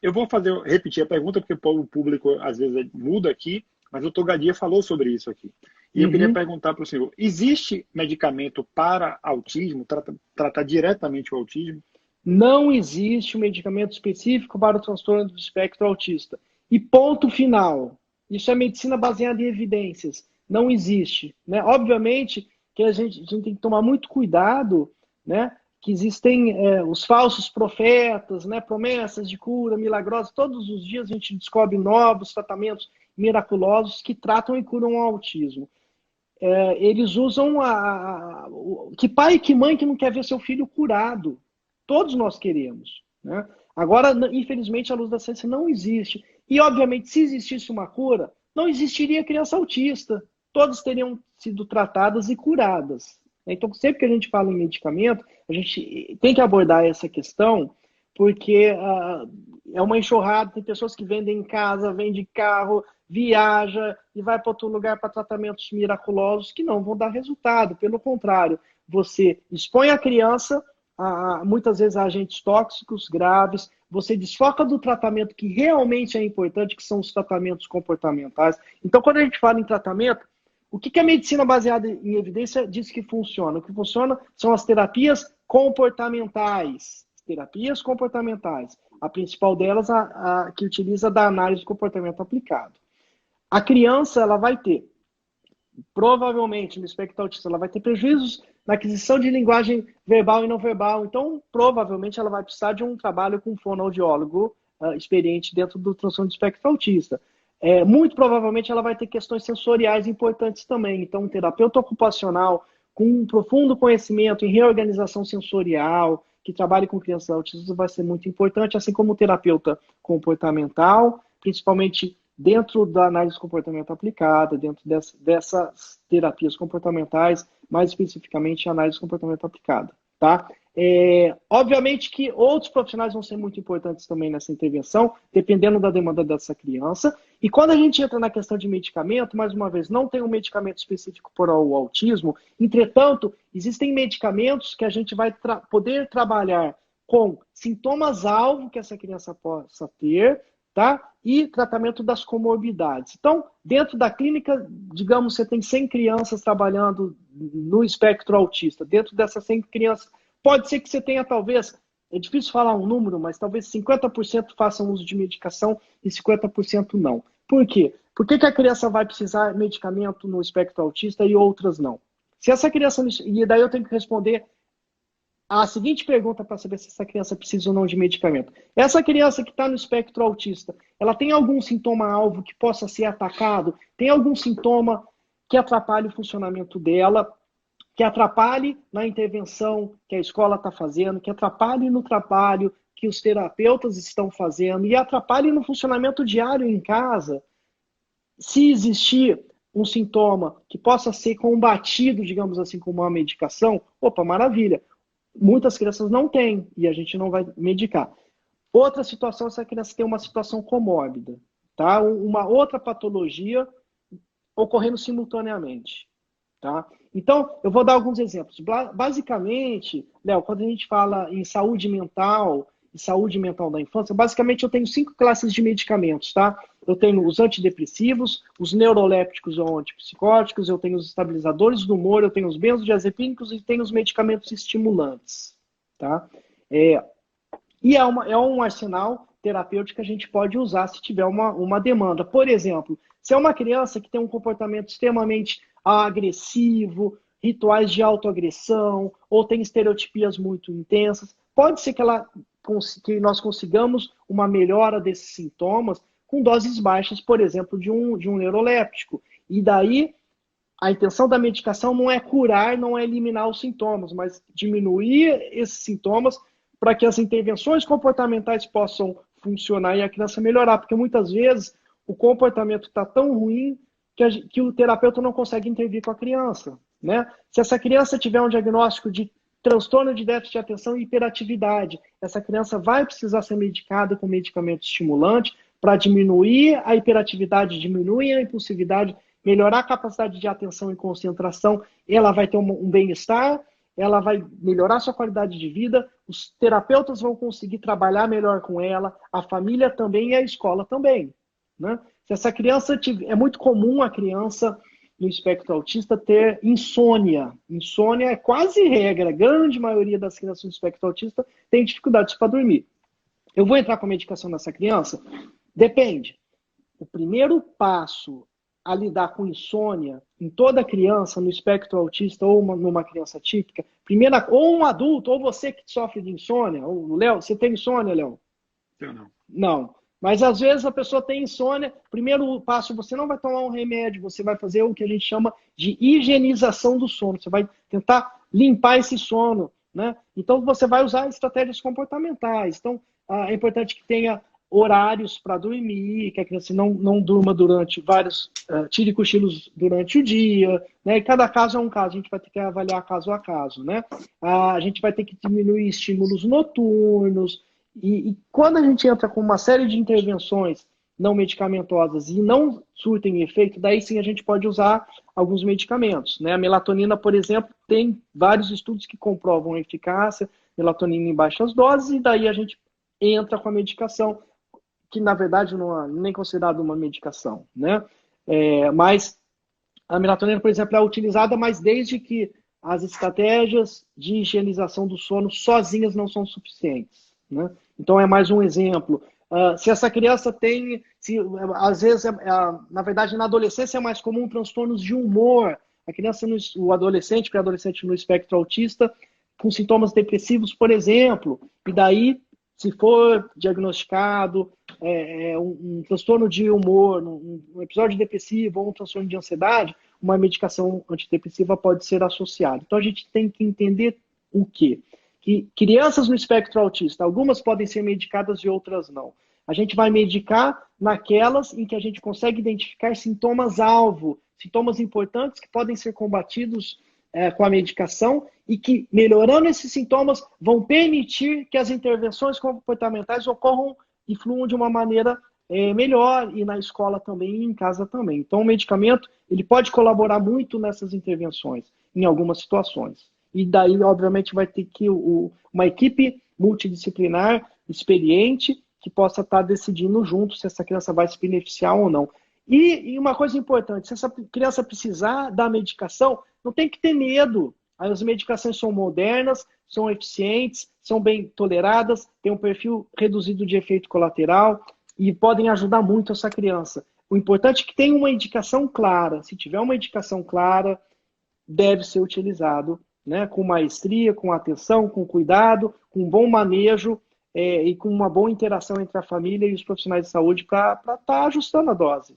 Eu vou repetir a pergunta, porque o público às vezes muda aqui, mas o Dr. Gadia falou sobre isso aqui. E eu queria perguntar para o senhor, existe medicamento para autismo, tratar diretamente o autismo?
Não existe um medicamento específico para o transtorno do espectro autista. E ponto final. Isso é medicina baseada em evidências. Não existe, né? Obviamente que a gente tem que tomar muito cuidado, né? Que existem os falsos profetas, né? Promessas de cura milagrosa. Todos os dias a gente descobre novos tratamentos miraculosos que tratam e curam o autismo. Eles usam que pai e que mãe que não quer ver seu filho curado. Todos nós queremos, né? Agora, infelizmente, a luz da ciência não existe. E, obviamente, se existisse uma cura, não existiria criança autista. Todas teriam sido tratadas e curadas. Então, sempre que a gente fala em medicamento, a gente tem que abordar essa questão, porque é uma enxurrada. Tem pessoas que vendem em casa, vendem carro, viaja e vai para outro lugar para tratamentos miraculosos que não vão dar resultado. Pelo contrário, você expõe a criança muitas vezes a agentes tóxicos graves, você desfoca do tratamento que realmente é importante, que são os tratamentos comportamentais. Então, quando a gente fala em tratamento, o que a medicina baseada em evidência diz que funciona? O que funciona são as terapias comportamentais. Terapias comportamentais. A principal delas, a que utiliza da análise de comportamento aplicado. A criança, ela vai ter, provavelmente, no espectro autista, ela vai ter prejuízos na aquisição de linguagem verbal e não verbal. Então, provavelmente, ela vai precisar de um trabalho com um fonoaudiólogo experiente dentro do transtorno do espectro autista. Muito provavelmente, ela vai ter questões sensoriais importantes também. Então, um terapeuta ocupacional com um profundo conhecimento em reorganização sensorial, que trabalhe com crianças autistas, vai ser muito importante, assim como o terapeuta comportamental, principalmente dentro da análise de comportamento aplicada, dentro dessas terapias comportamentais, mais especificamente a análise de comportamento aplicada, tá? Obviamente que outros profissionais vão ser muito importantes também nessa intervenção, dependendo da demanda dessa criança. E quando a gente entra na questão de medicamento, mais uma vez, não tem um medicamento específico para o autismo, entretanto, existem medicamentos que a gente vai poder trabalhar com sintomas-alvo que essa criança possa ter, tá? E tratamento das comorbidades. Então, dentro da clínica, digamos, você tem 100 crianças trabalhando no espectro autista. Dentro dessas 100 crianças, pode ser que você tenha, talvez, é difícil falar um número, mas talvez 50% façam uso de medicação e 50% não. Por quê? Por que a criança vai precisar de medicamento no espectro autista e outras não? Se essa criança... E daí eu tenho que responder a seguinte pergunta para saber se essa criança precisa ou não de medicamento. Essa criança que está no espectro autista, ela tem algum sintoma-alvo que possa ser atacado? Tem algum sintoma que atrapalhe o funcionamento dela? que atrapalhe na intervenção que a escola está fazendo, que atrapalhe no trabalho que os terapeutas estão fazendo e atrapalhe no funcionamento diário em casa. Se existir um sintoma que possa ser combatido, digamos assim, com uma medicação, opa, maravilha. Muitas crianças não têm e a gente não vai medicar. Outra situação, essa criança tem uma situação comórbida, tá? Uma outra patologia ocorrendo simultaneamente, tá? Então, eu vou dar alguns exemplos. Basicamente, Léo, quando a gente fala em saúde mental e saúde mental da infância, basicamente eu tenho 5 classes de medicamentos, tá? Eu tenho os antidepressivos, os neurolépticos ou antipsicóticos, eu tenho os estabilizadores do humor, eu tenho os benzodiazepínicos e tenho os medicamentos estimulantes, tá? E é um arsenal terapêutico que a gente pode usar se tiver uma demanda. Por exemplo, se é uma criança que tem um comportamento extremamente agressivo, rituais de autoagressão, ou tem estereotipias muito intensas, pode ser que nós consigamos uma melhora desses sintomas com doses baixas, por exemplo, de um neuroléptico. E daí, a intenção da medicação não é curar, não é eliminar os sintomas, mas diminuir esses sintomas para que as intervenções comportamentais possam funcionar e a criança melhorar. Porque muitas vezes o comportamento está tão ruim que o terapeuta não consegue intervir com a criança, né? Se essa criança tiver um diagnóstico de transtorno de déficit de atenção e hiperatividade, essa criança vai precisar ser medicada com medicamento estimulante para diminuir a hiperatividade, diminuir a impulsividade, melhorar a capacidade de atenção e concentração. Ela vai ter um bem-estar, ela vai melhorar sua qualidade de vida, os terapeutas vão conseguir trabalhar melhor com ela, a família também e a escola também, né? Se essa criança tiver, é muito comum a criança no espectro autista ter insônia. Insônia é quase regra. A grande maioria das crianças no espectro autista tem dificuldades para dormir. Eu vou entrar com a medicação nessa criança? Depende. O primeiro passo a lidar com insônia em toda criança no espectro autista ou numa criança típica, ou um adulto, ou você que sofre de insônia, ou Léo, você tem insônia, Léo?
Eu não.
Não. Mas às vezes a pessoa tem insônia. Primeiro passo, você não vai tomar um remédio, você vai fazer o que a gente chama de higienização do sono. Você vai tentar limpar esse sono, né? Então você vai usar estratégias comportamentais. Então é importante que tenha horários para dormir, que a criança não durma durante tire cochilos durante o dia, né? E cada caso é um caso, a gente vai ter que avaliar caso a caso, né? A gente vai ter que diminuir estímulos noturnos. E quando a gente entra com uma série de intervenções não medicamentosas e não surtem efeito, daí sim a gente pode usar alguns medicamentos, né? A melatonina, por exemplo, tem vários estudos que comprovam a eficácia, melatonina em baixas doses, e daí a gente entra com a medicação, que na verdade não é nem considerada uma medicação, né? Mas a melatonina, por exemplo, é utilizada, mas desde que as estratégias de higienização do sono sozinhas não são suficientes, né? Então é mais um exemplo. Se essa criança tem, às vezes, na verdade, na adolescência é mais comum transtornos de humor. A criança, o adolescente, pré-adolescente no espectro autista, com sintomas depressivos, por exemplo. E daí, se for diagnosticado um transtorno de humor, um episódio depressivo ou um transtorno de ansiedade, uma medicação antidepressiva pode ser associada. Então a gente tem que entender o quê? Que crianças no espectro autista, algumas podem ser medicadas e outras não. A gente vai medicar naquelas em que a gente consegue identificar sintomas-alvo, sintomas importantes que podem ser combatidos com a medicação e que, melhorando esses sintomas, vão permitir que as intervenções comportamentais ocorram e fluam de uma maneira melhor, e na escola também e em casa também. Então, o medicamento ele pode colaborar muito nessas intervenções, em algumas situações. E daí, obviamente, vai ter que uma equipe multidisciplinar, experiente, que possa estar decidindo junto se essa criança vai se beneficiar ou não. E uma coisa importante, se essa criança precisar da medicação, não tem que ter medo. As medicações são modernas, são eficientes, são bem toleradas, têm um perfil reduzido de efeito colateral e podem ajudar muito essa criança. O importante é que tenha uma indicação clara. Se tiver uma indicação clara, deve ser utilizado, né, com maestria, com atenção, com cuidado, com bom manejo e com uma boa interação entre a família e os profissionais de saúde para estar ajustando a dose.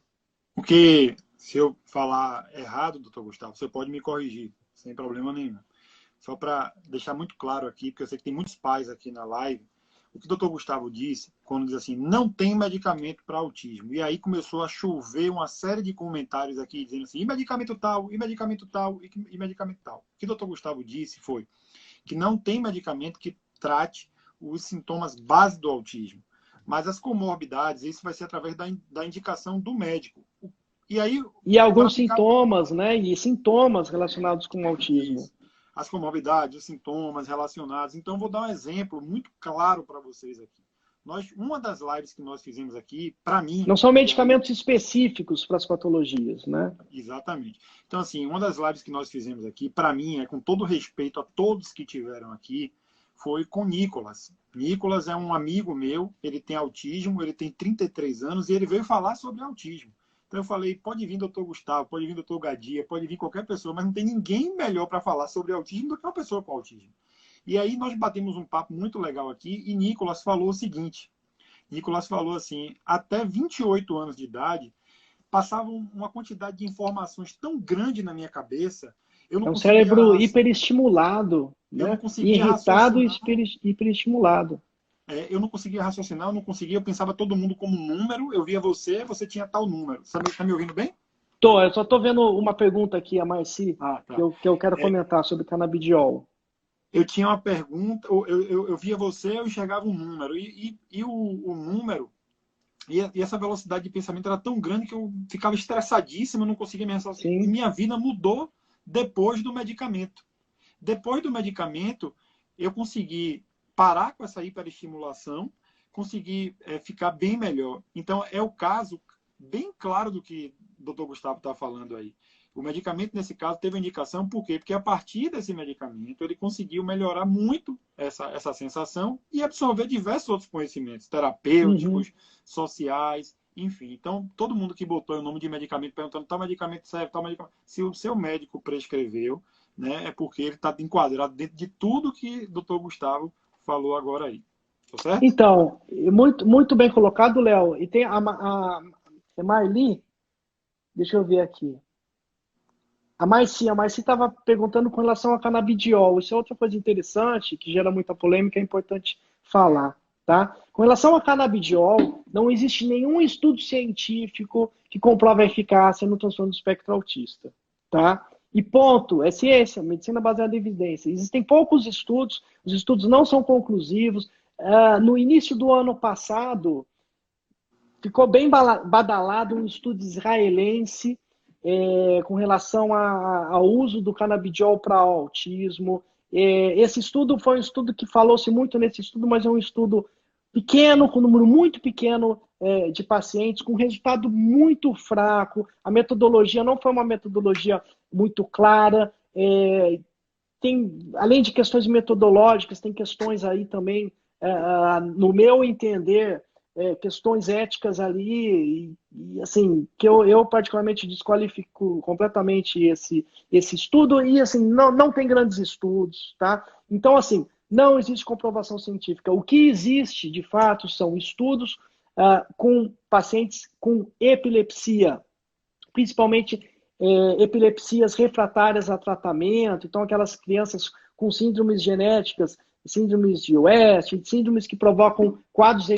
Porque, se eu falar errado, doutor Gustavo, você pode me corrigir.
sem problema nenhum. Só para deixar muito claro aqui, porque eu sei que tem muitos pais aqui na live, o que o doutor Gustavo disse, quando diz assim, não tem medicamento para autismo. E aí começou a chover uma série de comentários aqui, dizendo assim, e medicamento tal, e medicamento tal, e medicamento tal. O que o doutor Gustavo disse foi que não tem medicamento que trate os sintomas base do autismo. Mas as comorbidades, isso vai ser através da indicação do médico. E aí...
E alguns sintomas, né? E sintomas relacionados com o autismo.
Isso. As comorbidades, os sintomas relacionados. Então, vou dar um exemplo muito claro para vocês aqui. Uma das lives que nós fizemos aqui, para mim...
Não são medicamentos específicos para as patologias, né?
Exatamente. Então, assim, uma das lives que nós fizemos aqui, para mim, com todo respeito a todos que tiveram aqui, foi com Nicolas. Nicolas é um amigo meu, ele tem autismo, ele tem 33 anos e ele veio falar sobre autismo. Então eu falei, pode vir doutor Gustavo, pode vir doutor Gadia, pode vir qualquer pessoa, mas não tem ninguém melhor para falar sobre autismo do que uma pessoa com autismo. E aí nós batemos um papo muito legal aqui e Nicolas falou o seguinte, Nicolas falou assim, até 28 anos de idade, passava uma quantidade de informações tão grande na minha cabeça, eu não
conseguia... É um cérebro hiperestimulado,
né?
Não irritado e hiperestimulado.
Eu não conseguia raciocinar, eu pensava todo mundo como número, eu via você tinha tal número. Você está me ouvindo bem?
Eu só estou vendo uma pergunta aqui, a Marci, tá. que eu quero comentar sobre canabidiol.
Eu tinha uma pergunta, eu via você, eu enxergava um número, e o número, e essa velocidade de pensamento era tão grande que eu ficava estressadíssimo, eu não conseguia me raciocinar. E minha vida mudou depois do medicamento. Depois do medicamento, eu consegui parar com essa hiperestimulação, conseguir ficar bem melhor. Então, é o caso bem claro do que o doutor Gustavo está falando aí. O medicamento, nesse caso, teve indicação, por quê? Porque a partir desse medicamento, ele conseguiu melhorar muito essa sensação e absorver diversos outros conhecimentos, terapêuticos, sociais, enfim. Então, todo mundo que botou o nome de medicamento, perguntando, tal medicamento serve, tal medicamento... Se o seu médico prescreveu, né, é porque ele está enquadrado dentro de tudo que o doutor Gustavo falou agora aí. Tá certo?
Então, muito bem colocado, Léo. E tem a Marli, deixa eu ver aqui. A Marci estava perguntando com relação a canabidiol. Isso é outra coisa interessante, que gera muita polêmica, é importante falar. Tá? Com relação a canabidiol, não existe nenhum estudo científico que comprove a eficácia no transtorno do espectro autista. Tá? E ponto, é ciência, medicina baseada em evidência. Existem poucos estudos, os estudos não são conclusivos. No início do ano passado, ficou bem badalado um estudo israelense com relação ao uso do canabidiol para autismo. Esse estudo foi um estudo que falou-se muito nesse estudo, mas é um estudo pequeno, com um número muito pequeno de pacientes, com resultado muito fraco. A metodologia não foi uma metodologia muito clara. Além de questões metodológicas, tem questões aí também, no meu entender, questões éticas ali, e assim, que eu particularmente desqualifico completamente esse estudo, e assim, não tem grandes estudos, tá? Então, assim, não existe comprovação científica. O que existe, de fato, são estudos com pacientes com epilepsia, principalmente epilepsias refratárias a tratamento, então aquelas crianças com síndromes genéticas, síndromes de West, síndromes que provocam quadros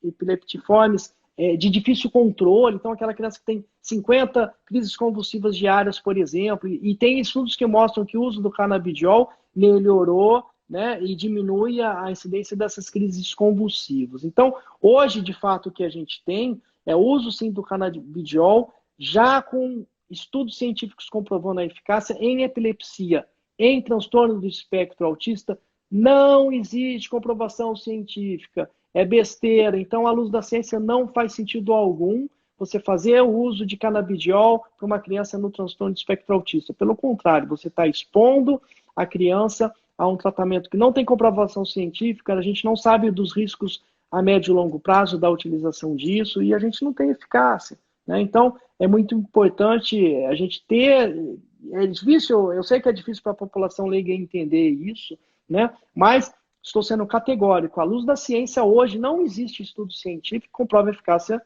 epileptiformes de difícil controle, então aquela criança que tem 50 crises convulsivas diárias, por exemplo, e tem estudos que mostram que o uso do canabidiol melhorou, né, e diminui a incidência dessas crises convulsivas. Então, hoje, de fato, o que a gente tem é o uso, sim, do canabidiol, já com estudos científicos comprovando a eficácia em epilepsia, em transtorno do espectro autista. Não existe comprovação científica, é besteira. Então, à luz da ciência, não faz sentido algum você fazer o uso de canabidiol para uma criança no transtorno do espectro autista. Pelo contrário, você está expondo a criança a um tratamento que não tem comprovação científica, a gente não sabe dos riscos a médio e longo prazo da utilização disso e a gente não tem eficácia, né? Então, é muito importante a gente ter... É difícil, eu sei que é difícil para a população leiga entender isso, né? Mas estou sendo categórico. À luz da ciência, hoje não existe estudo científico que comprove a eficácia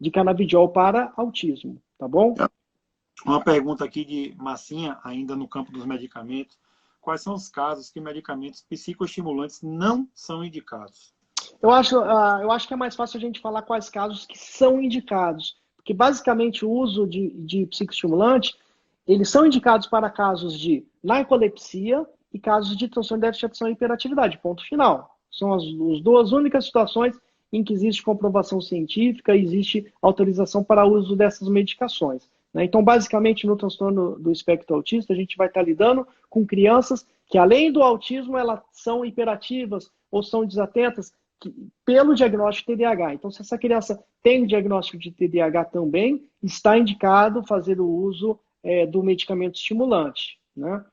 de canabidiol para autismo, tá bom?
Uma pergunta aqui de Massinha, ainda no campo dos medicamentos. Quais são os casos que medicamentos psicoestimulantes não são indicados?
Eu acho que é mais fácil a gente falar quais casos que são indicados. Porque, basicamente, o uso de psicoestimulante, eles são indicados para casos de narcolepsia e casos de transtorno de déficit de atenção e hiperatividade. Ponto final. São as duas únicas situações em que existe comprovação científica e existe autorização para o uso dessas medicações. Né? Então, basicamente, no transtorno do espectro autista, a gente vai estar lidando com crianças que, além do autismo, elas são hiperativas ou são desatentas pelo diagnóstico de TDAH. Então, se essa criança tem o diagnóstico de TDAH também, está indicado fazer o uso do medicamento estimulante, né?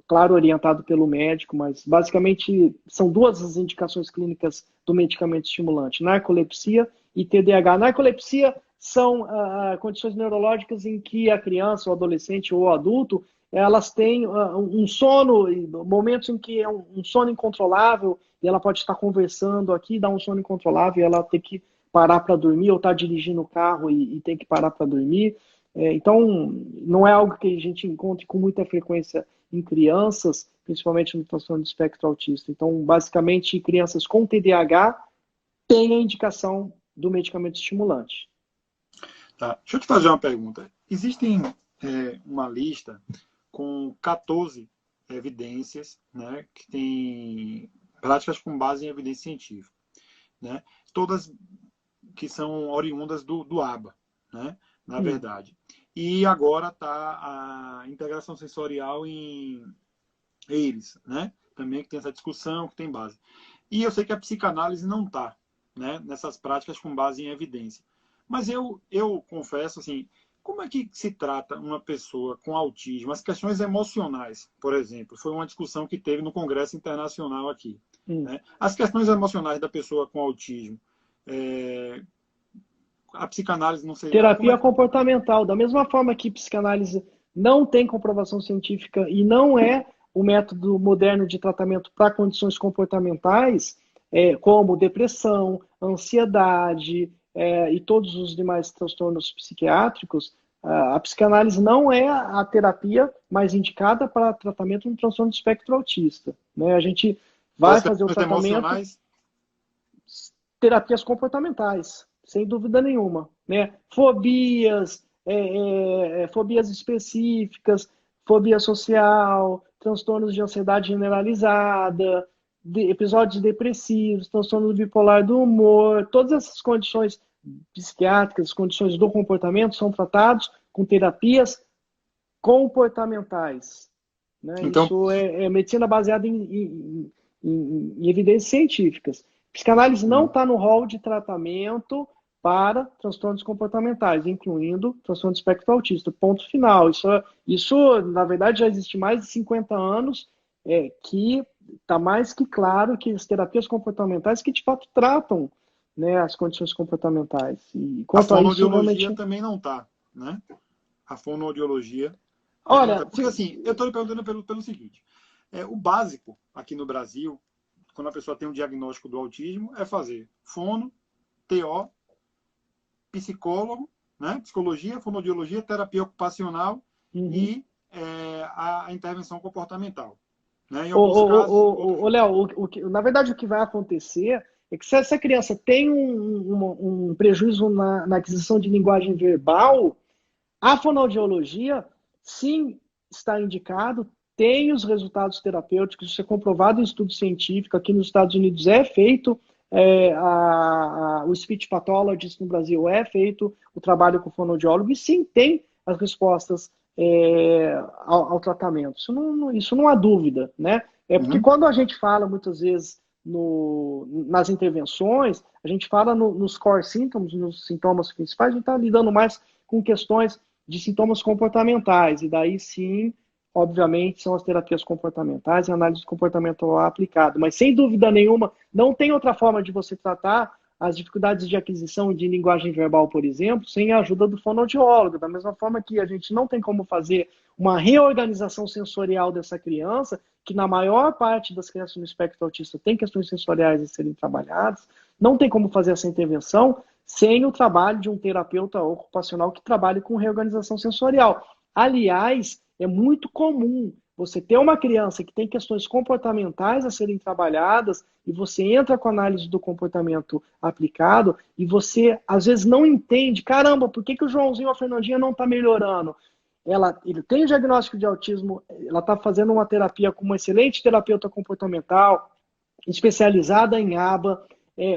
Claro, orientado pelo médico, mas basicamente são duas as indicações clínicas do medicamento estimulante, narcolepsia e TDAH. Narcolepsia são condições neurológicas em que a criança, o adolescente ou o adulto, elas têm um sono, momentos em que é um sono incontrolável, e ela pode estar conversando aqui, dá um sono incontrolável, e ela tem que parar para dormir, ou está dirigindo o carro e tem que parar para dormir. Então, não é algo que a gente encontre com muita frequência em crianças, principalmente no transtorno do espectro autista. Então, basicamente, crianças com TDAH têm a indicação do medicamento estimulante.
Tá. Deixa eu te fazer uma pergunta. Existem uma lista com 14 evidências, né, que tem práticas com base em evidência científica, né, todas que são oriundas do ABA, né, na verdade. E agora está a integração sensorial em EIRES, né, também que tem essa discussão, que tem base. E eu sei que a psicanálise não está, né, nessas práticas com base em evidência. Mas eu confesso, assim, como é que se trata uma pessoa com autismo? As questões emocionais, por exemplo, foi uma discussão que teve no Congresso Internacional aqui. Né? As questões emocionais da pessoa com autismo, a psicanálise não seria...
Terapia comportamental. Da mesma forma que psicanálise não tem comprovação científica e não é o método moderno de tratamento para condições comportamentais, como depressão, ansiedade... e todos os demais transtornos psiquiátricos, a psicanálise não é a terapia mais indicada para tratamento no transtorno do espectro autista. Né? A gente vai fazer o tratamento... Terapias comportamentais, sem dúvida nenhuma. Né? Fobias, fobias específicas, fobia social, transtornos de ansiedade generalizada, episódios depressivos, transtorno bipolar do humor, todas essas condições psiquiátricas, condições do comportamento são tratados com terapias comportamentais. Né? Então, isso é medicina baseada em evidências científicas. Psicanálise não está no rol de tratamento para transtornos comportamentais, incluindo transtorno do espectro autista. Ponto final. Isso, na verdade, já existe mais de 50 anos que está mais que claro que as terapias comportamentais que de fato tratam, né, as condições comportamentais. E
a fonoaudiologia realmente... também não está, né? A fonoaudiologia.
Olha,
porque assim, eu estou lhe perguntando pelo seguinte: o básico aqui no Brasil, quando a pessoa tem um diagnóstico do autismo, é fazer fono, TO, psicólogo, né? Psicologia, fonoaudiologia, terapia ocupacional e a intervenção comportamental. Né?
Léo, na verdade o que vai acontecer é que se essa criança tem um prejuízo na aquisição de linguagem verbal, a fonoaudiologia sim está indicado, tem os resultados terapêuticos, isso é comprovado em estudo científico, aqui nos Estados Unidos é feito, o speech pathologist no Brasil é feito o trabalho com o fonoaudiólogo e sim tem as respostas ao tratamento. Isso não há dúvida, né? Porque quando a gente fala muitas vezes nas intervenções, a gente fala nos core symptoms, nos sintomas principais, a gente está lidando mais com questões de sintomas comportamentais, e daí sim, obviamente, são as terapias comportamentais e a análise comportamental aplicada. Mas sem dúvida nenhuma, não tem outra forma de você tratar as dificuldades de aquisição de linguagem verbal, por exemplo, sem a ajuda do fonoaudiólogo. Da mesma forma que a gente não tem como fazer uma reorganização sensorial dessa criança, que na maior parte das crianças no espectro autista tem questões sensoriais a serem trabalhadas, não tem como fazer essa intervenção sem o trabalho de um terapeuta ocupacional que trabalhe com reorganização sensorial. Aliás, é muito comum você ter uma criança que tem questões comportamentais a serem trabalhadas e você entra com a análise do comportamento aplicado e você, às vezes, não entende, caramba, por que o Joãozinho ou a Fernandinha não está melhorando? Ele tem o diagnóstico de autismo, ela está fazendo uma terapia com uma excelente terapeuta comportamental, especializada em ABA,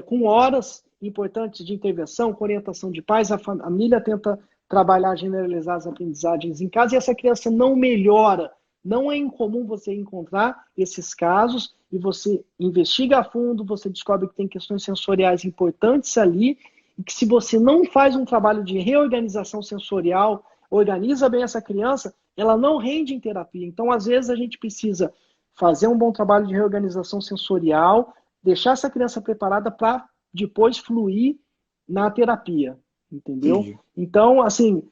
com horas importantes de intervenção, com orientação de pais, a família tenta trabalhar, generalizar as aprendizagens em casa e essa criança não melhora. Não é incomum você encontrar esses casos e você investiga a fundo, você descobre que tem questões sensoriais importantes ali e que se você não faz um trabalho de reorganização sensorial, organiza bem essa criança, ela não rende em terapia. Então, às vezes, a gente precisa fazer um bom trabalho de reorganização sensorial, deixar essa criança preparada para depois fluir na terapia, entendeu? Sim. Então, assim,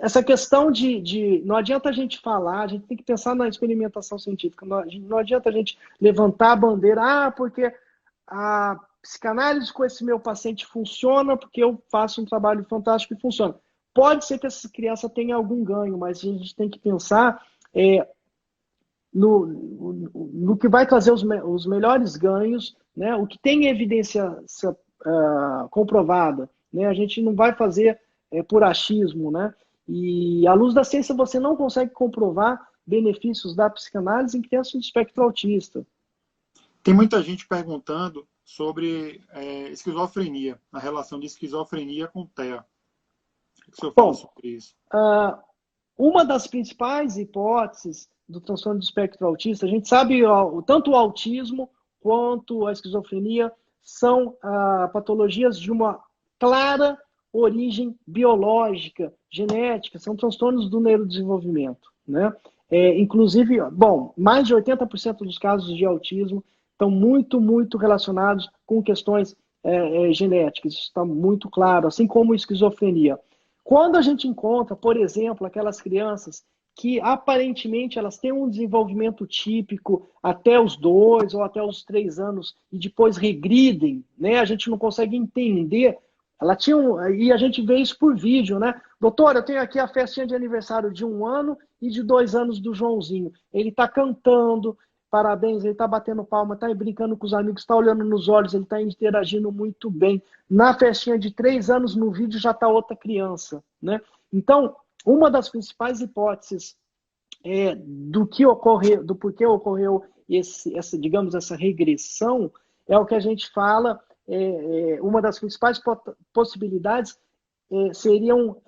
essa questão de... Não adianta a gente falar, a gente tem que pensar na experimentação científica, não adianta a gente levantar a bandeira, porque a psicanálise com esse meu paciente funciona, porque eu faço um trabalho fantástico e funciona. Pode ser que essa criança tenha algum ganho, mas a gente tem que pensar no que vai trazer os melhores ganhos, né? O que tem evidência comprovada, né? A gente não vai fazer por achismo, né? E à luz da ciência você não consegue comprovar benefícios da psicanálise em crianças do espectro autista.
Tem muita gente perguntando sobre esquizofrenia, a relação de esquizofrenia com TEA. O que o senhor fala sobre isso?
Uma das principais hipóteses do transtorno do espectro autista, a gente sabe tanto o autismo quanto a esquizofrenia são patologias de uma clara origem biológica, genética, são transtornos do neurodesenvolvimento, né? Inclusive, mais de 80% dos casos de autismo estão muito, muito relacionados com questões genéticas, isso está muito claro, assim como a esquizofrenia. Quando a gente encontra, por exemplo, aquelas crianças que aparentemente elas têm um desenvolvimento típico até os 2 ou até os 3 anos e depois regridem, né? A gente não consegue entender. E a gente vê isso por vídeo, né? Doutor, eu tenho aqui a festinha de aniversário de 1 ano e de 2 anos do Joãozinho. Ele está cantando, parabéns, ele está batendo palma, está brincando com os amigos, está olhando nos olhos, ele está interagindo muito bem. Na festinha de 3 anos, no vídeo, já está outra criança, né? Então, uma das principais hipóteses do porquê ocorreu essa regressão é o que a gente fala. Uma das principais possibilidades seriam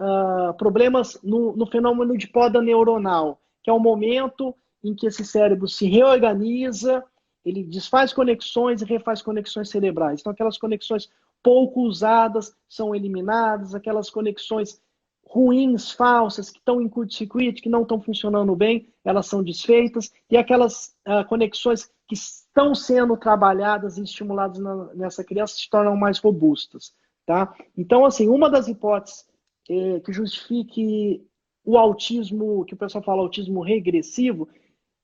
problemas no fenômeno de poda neuronal, que é o momento em que esse cérebro se reorganiza, ele desfaz conexões e refaz conexões cerebrais. Então, aquelas conexões pouco usadas são eliminadas, aquelas conexões ruins, falsas, que estão em curto-circuito, que não estão funcionando bem, elas são desfeitas, e aquelas conexões que estão sendo trabalhadas e estimuladas nessa criança se tornam mais robustas, tá? Então, assim, uma das hipóteses que justifique o autismo, que o pessoal fala autismo regressivo,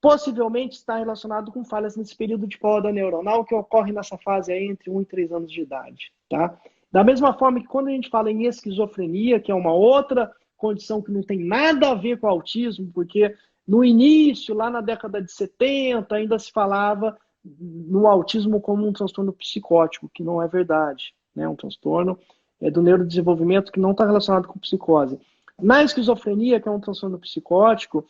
possivelmente está relacionado com falhas nesse período de poda neuronal que ocorre nessa fase entre 1 e 3 anos de idade, tá? Da mesma forma que quando a gente fala em esquizofrenia, que é uma outra condição que não tem nada a ver com autismo, porque no início, lá na década de 70, ainda se falava no autismo como um transtorno psicótico, que não é verdade, né? Um transtorno do neurodesenvolvimento que não está relacionado com psicose. Na esquizofrenia, que é um transtorno psicótico,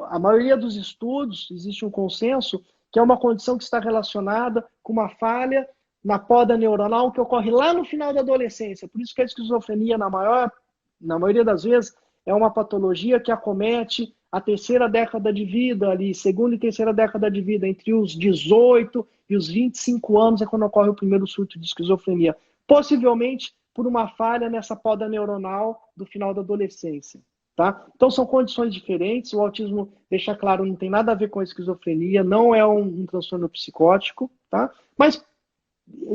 a maioria dos estudos, existe um consenso, que é uma condição que está relacionada com uma falha na poda neuronal que ocorre lá no final da adolescência. Por isso que a esquizofrenia, na maioria das vezes, é uma patologia que acomete a terceira década de vida, ali, segunda e terceira década de vida, entre os 18 e os 25 anos é quando ocorre o primeiro surto de esquizofrenia. Possivelmente por uma falha nessa poda neuronal do final da adolescência. Tá? Então são condições diferentes, o autismo, deixa claro, não tem nada a ver com a esquizofrenia, não é um transtorno psicótico, tá? Mas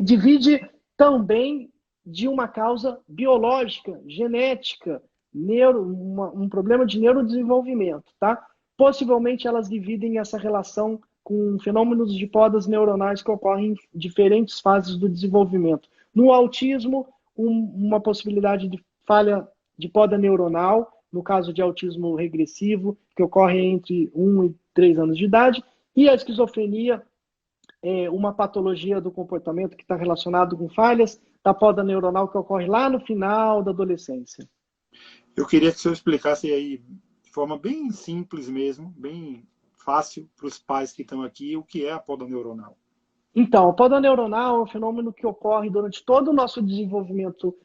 divide também de uma causa biológica, genética, um problema de neurodesenvolvimento, tá? Possivelmente elas dividem essa relação com fenômenos de podas neuronais que ocorrem em diferentes fases do desenvolvimento. No autismo, uma possibilidade de falha de poda neuronal, no caso de autismo regressivo, que ocorre entre 1 e 3 anos de idade, e a esquizofrenia é uma patologia do comportamento que está relacionado com falhas da poda neuronal que ocorre lá no final da adolescência.
Eu queria que o senhor explicasse aí, de forma bem simples mesmo, bem fácil para os pais que estão aqui, o que é a poda neuronal.
Então, a poda neuronal é um fenômeno que ocorre durante todo o nosso desenvolvimento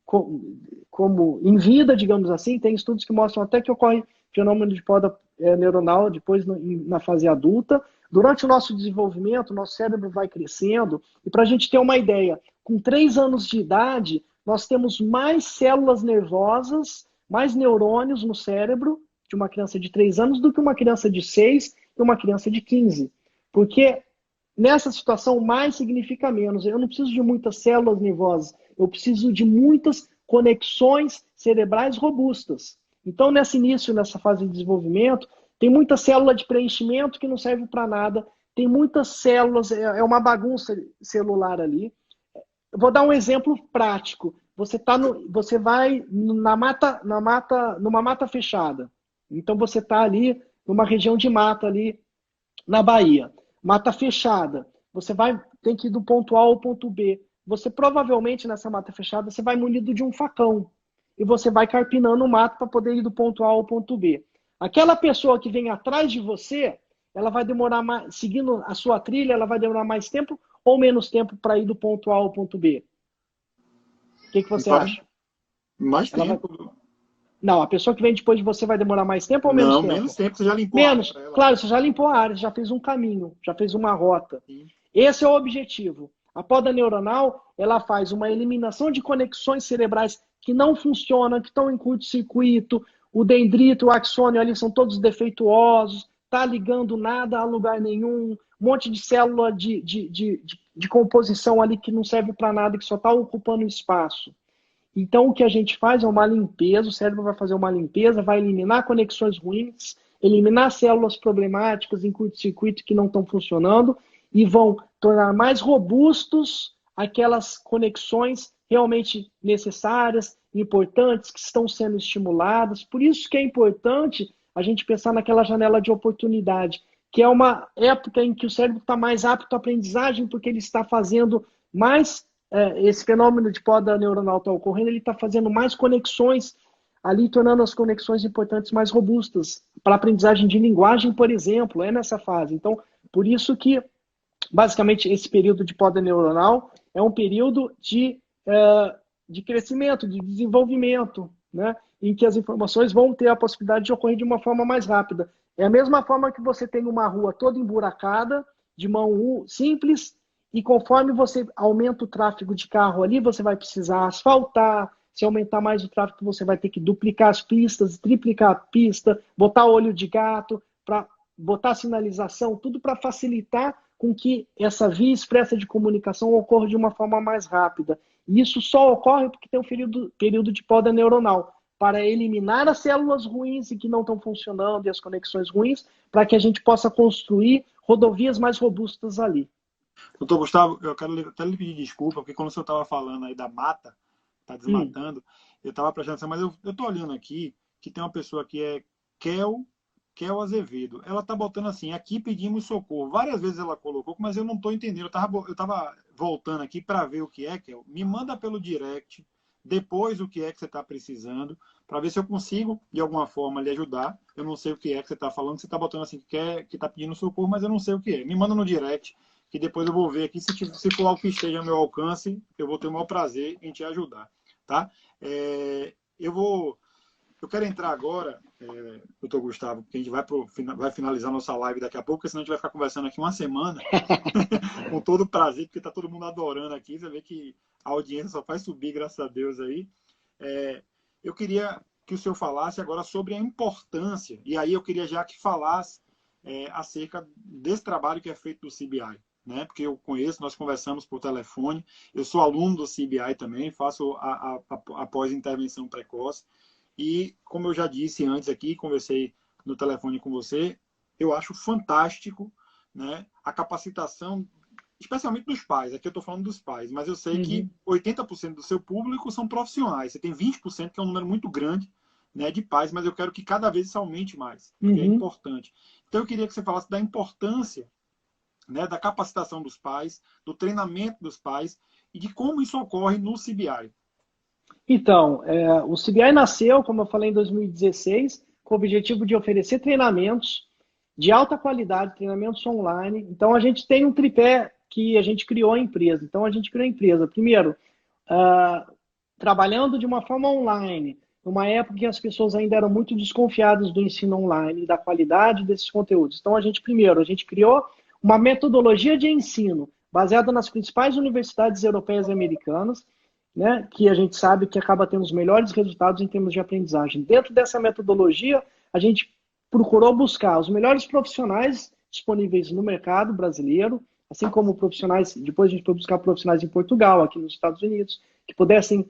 como em vida, digamos assim. Tem estudos que mostram até que ocorre fenômeno de poda neuronal depois na fase adulta. Durante o nosso desenvolvimento, o nosso cérebro vai crescendo. E para a gente ter uma ideia, com 3 anos de idade, nós temos mais células nervosas, mais neurônios no cérebro de uma criança de 3 anos do que uma criança de 6 e uma criança de 15. Porque nessa situação, mais significa menos. Eu não preciso de muitas células nervosas, eu preciso de muitas conexões cerebrais robustas. Então, nesse início, nessa fase de desenvolvimento, tem muita célula de preenchimento que não serve para nada, tem muitas células, é uma bagunça celular ali. Eu vou dar um exemplo prático. Você vai numa mata fechada. Então, você está ali numa região de mata ali na Bahia. Mata fechada. Você tem que ir do ponto A ao ponto B. Você provavelmente nessa mata fechada você vai munido de um facão e você vai carpinando o mato para poder ir do ponto A ao ponto B. Aquela pessoa que vem atrás de você, ela vai demorar mais, seguindo a sua trilha, ela vai demorar mais tempo ou menos tempo para ir do ponto A ao ponto B? O que você acha?
Mais tempo.
Não, a pessoa que vem depois de você vai demorar mais tempo ou menos tempo?
Não, menos tempo, você já limpou
menos.
A área pra ela.
Claro, você já limpou a área, já fez um caminho, já fez uma rota.
Sim.
Esse é o objetivo. A poda neuronal, ela faz uma eliminação de conexões cerebrais que não funcionam, que estão em curto-circuito, o dendrito, o axônio ali são todos defeituosos, tá ligando nada a lugar nenhum, um monte de célula de composição ali que não serve para nada, que só está ocupando espaço. Então, o que a gente faz é uma limpeza, o cérebro vai fazer uma limpeza, vai eliminar conexões ruins, eliminar células problemáticas em curto-circuito que não estão funcionando e vão tornar mais robustos aquelas conexões realmente necessárias, importantes, que estão sendo estimuladas. Por isso que é importante a gente pensar naquela janela de oportunidade, que é uma época em que o cérebro está mais apto à aprendizagem, porque ele está fazendo mais... esse fenômeno de poda neuronal está ocorrendo, ele está fazendo mais conexões ali, tornando as conexões importantes mais robustas. Para aprendizagem de linguagem, por exemplo, é nessa fase. Então, por isso que, basicamente, esse período de poda neuronal é um período de crescimento, de desenvolvimento, né? Em que as informações vão ter a possibilidade de ocorrer de uma forma mais rápida. É a mesma forma que você tem uma rua toda emburacada, de mão simples, e conforme você aumenta o tráfego de carro ali, você vai precisar asfaltar. Se aumentar mais o tráfego, você vai ter que duplicar as pistas, triplicar a pista, botar olho de gato, para botar sinalização, tudo para facilitar com que essa via expressa de comunicação ocorra de uma forma mais rápida. E isso só ocorre porque tem um período de poda neuronal, para eliminar as células ruins e que não estão funcionando e as conexões ruins, para que a gente possa construir rodovias mais robustas ali.
Doutor Gustavo, eu quero até lhe pedir desculpa, porque quando o senhor estava falando aí da mata, está desmatando, eu estava prestando atenção, mas eu estou olhando aqui que tem uma pessoa que é Kel Azevedo. Ela está botando assim, aqui pedimos socorro. Várias vezes ela colocou, mas eu não estou entendendo. Eu estava voltando aqui para ver o que é, Kel. Me manda pelo direct, depois o que é que você está precisando, para ver se eu consigo, de alguma forma, lhe ajudar. Eu não sei o que é que você está falando. Você está botando assim, que está pedindo socorro, mas eu não sei o que é. Me manda no direct, que depois eu vou ver aqui. Se for algo que esteja ao meu alcance, eu vou ter o maior prazer em te ajudar. Tá? Eu quero entrar agora, doutor Gustavo, porque a gente vai finalizar nossa live daqui a pouco, porque senão a gente vai ficar conversando aqui uma semana, com todo prazer, porque está todo mundo adorando aqui. Você vê que a audiência só faz subir, graças a Deus aí. Eu queria que o senhor falasse agora sobre a importância, e aí eu queria já que falasse acerca desse trabalho que é feito do CBI. Né? Porque eu conheço, nós conversamos por telefone, eu sou aluno do CBI também, faço a pós-intervenção precoce, e como eu já disse antes aqui, conversei no telefone com você, eu acho fantástico, né, a capacitação, especialmente dos pais, aqui eu estou falando dos pais, mas eu sei que 80% do seu público são profissionais, você tem 20%, que é um número muito grande, né, de pais, mas eu quero que cada vez isso aumente mais, porque é importante. Então, eu queria que você falasse da importância, né, da capacitação dos pais, do treinamento dos pais e de como isso ocorre no CBI.
Então, o CBI nasceu, como eu falei, em 2016, com o objetivo de oferecer treinamentos de alta qualidade, treinamentos online. Então, a gente tem um tripé que a gente criou a empresa. Então, a gente criou a empresa, primeiro, trabalhando de uma forma online, numa época que as pessoas ainda eram muito desconfiadas do ensino online e da qualidade desses conteúdos. Então, a gente criou uma metodologia de ensino baseada nas principais universidades europeias e americanas, né, que a gente sabe que acaba tendo os melhores resultados em termos de aprendizagem. Dentro dessa metodologia, a gente procurou buscar os melhores profissionais disponíveis no mercado brasileiro, assim como profissionais, depois a gente foi buscar profissionais em Portugal, aqui nos Estados Unidos, que pudessem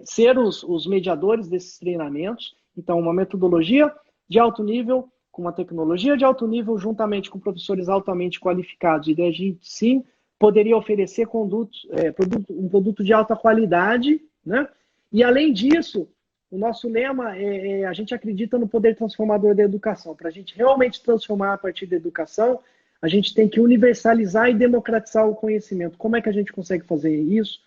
ser os mediadores desses treinamentos. Então, uma metodologia de alto nível, com uma tecnologia de alto nível, juntamente com professores altamente qualificados. E daí a gente, sim, poderia oferecer um produto de alta qualidade, né? E, além disso, o nosso lema a gente acredita no poder transformador da educação. Para a gente realmente transformar a partir da educação, a gente tem que universalizar e democratizar o conhecimento. Como é que a gente consegue fazer isso?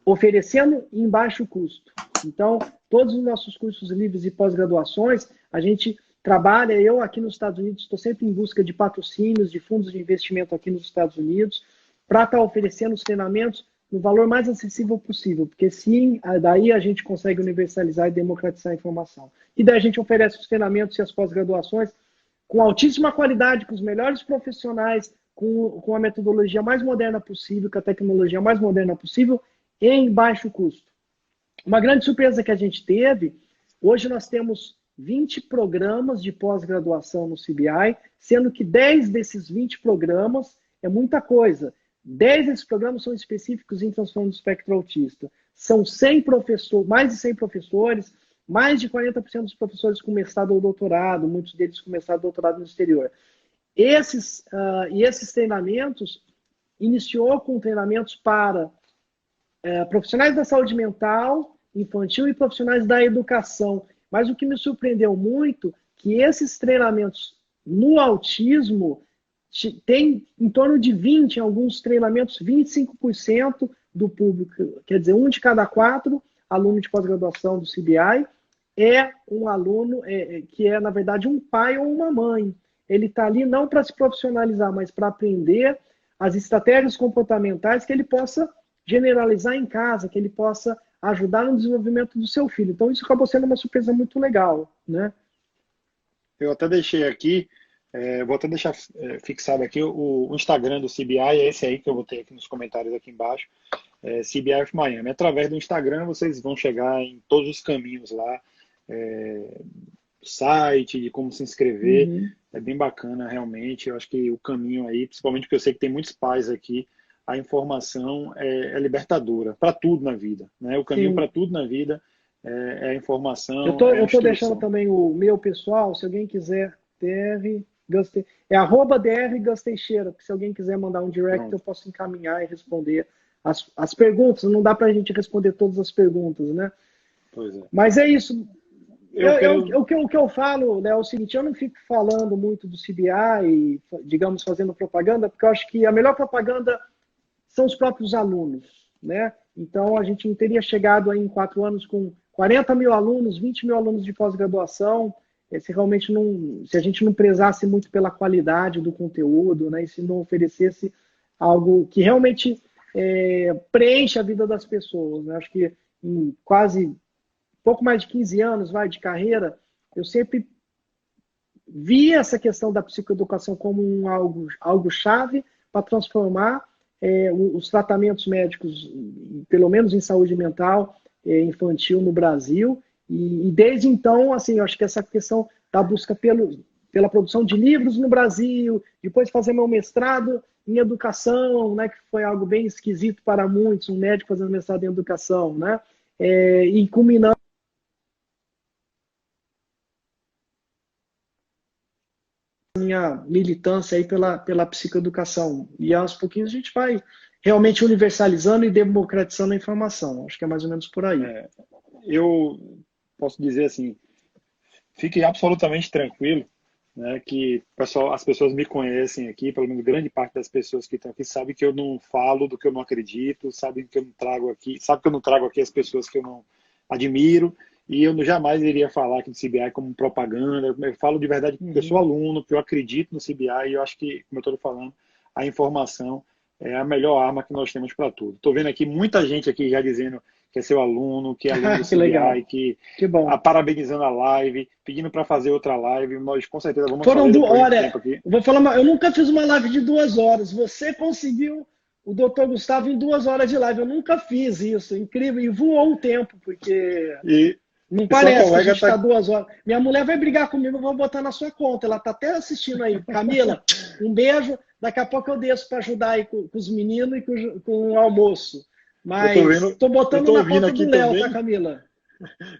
Oferecendo em baixo custo. Então, todos os nossos cursos livres e pós-graduações, a gente trabalha, eu aqui nos Estados Unidos, estou sempre em busca de patrocínios, de fundos de investimento aqui nos Estados Unidos, para estar oferecendo os treinamentos no valor mais acessível possível, porque sim, daí a gente consegue universalizar e democratizar a informação. E daí a gente oferece os treinamentos e as pós-graduações com altíssima qualidade, com os melhores profissionais, com a metodologia mais moderna possível, com a tecnologia mais moderna possível, em baixo custo. Uma grande surpresa que a gente teve, hoje nós temos 20 programas de pós-graduação no CBI, sendo que 10 desses 20 programas é muita coisa. 10 desses programas são específicos em transtorno do espectro autista. São 100 professores, mais de 100 professores, mais de 40% dos professores com mestrado ou doutorado, muitos deles com mestrado ou doutorado no exterior. Esses treinamentos iniciou com treinamentos para profissionais da saúde mental, infantil e profissionais da educação. Mas o que me surpreendeu muito, que esses treinamentos no autismo tem em torno de 20, em alguns treinamentos, 25% do público, quer dizer, 1 de cada 4 alunos de pós-graduação do CBI é um aluno que é, na verdade, um pai ou uma mãe. Ele está ali não para se profissionalizar, mas para aprender as estratégias comportamentais que ele possa generalizar em casa, que ele possa ajudar no desenvolvimento do seu filho. Então, isso acabou sendo uma surpresa muito legal, né?
Eu até deixei aqui, vou até deixar fixado aqui o Instagram do CBI, é esse aí que eu botei aqui nos comentários aqui embaixo, CBI of Miami. Através do Instagram, vocês vão chegar em todos os caminhos lá, site, de como se inscrever. É bem bacana, realmente. Eu acho que o caminho aí, principalmente porque eu sei que tem muitos pais aqui, a informação é libertadora para tudo na vida, né? O caminho para tudo na vida é a informação.
Eu estou deixando também o meu pessoal, se alguém quiser, @drgusteixeira, porque se alguém quiser mandar um direct, Pronto. Eu posso encaminhar e responder as perguntas. Não dá para a gente responder todas as perguntas, né?
Pois é.
Mas é isso. O que eu falo, né, é o seguinte, eu não fico falando muito do CBI, digamos, fazendo propaganda, porque eu acho que a melhor propaganda são os próprios alunos, né? Então, a gente não teria chegado aí em 4 anos com 40 mil alunos, 20 mil alunos de pós-graduação, se a gente não prezasse muito pela qualidade do conteúdo, né? E se não oferecesse algo que realmente preenche a vida das pessoas, né? Acho que em quase pouco mais de 15 anos de carreira, eu sempre vi essa questão da psicoeducação como algo chave para transformar os tratamentos médicos, pelo menos em saúde mental infantil no Brasil. E desde então, assim, eu acho que essa questão da busca pela produção de livros no Brasil, depois fazer meu mestrado em educação, né, que foi algo bem esquisito para muitos, um médico fazendo mestrado em educação, né, e culminando minha militância aí pela psicoeducação. E aos pouquinhos a gente vai realmente universalizando e democratizando a informação. Acho que é mais ou menos por aí.
posso dizer assim, fique absolutamente tranquilo, né, que pessoal, as pessoas me conhecem aqui, pelo menos grande parte das pessoas que estão aqui sabe que eu não falo do que eu não acredito, sabe que eu não trago aqui, sabe que eu não trago aqui as pessoas que eu não admiro, e eu jamais iria falar aqui do CBI como propaganda. Eu falo de verdade que eu sou aluno, que eu acredito no CBI, e eu acho que, como eu estou falando, a informação é a melhor arma que nós temos para tudo. Estou vendo aqui muita gente aqui já dizendo que é seu aluno, que é aluno do
Que
CBI,
legal.
que
bom.
parabenizando a live, pedindo para fazer outra live. Nós com certeza vamos
Foram
fazer depois de um
olha,
tempo aqui.
eu vou falar, eu nunca fiz uma live de 2 horas. Você conseguiu o Dr. Gustavo em 2 horas de live. Eu nunca fiz isso. Incrível. E voou o tempo, porque não parece que a gente está 2 horas. Minha mulher vai brigar comigo, eu vou botar na sua conta. Ela está até assistindo aí. Camila, um beijo. Daqui a pouco eu desço para ajudar aí com os meninos e com o almoço. Mas estou botando na conta do Léo, tá, Camila?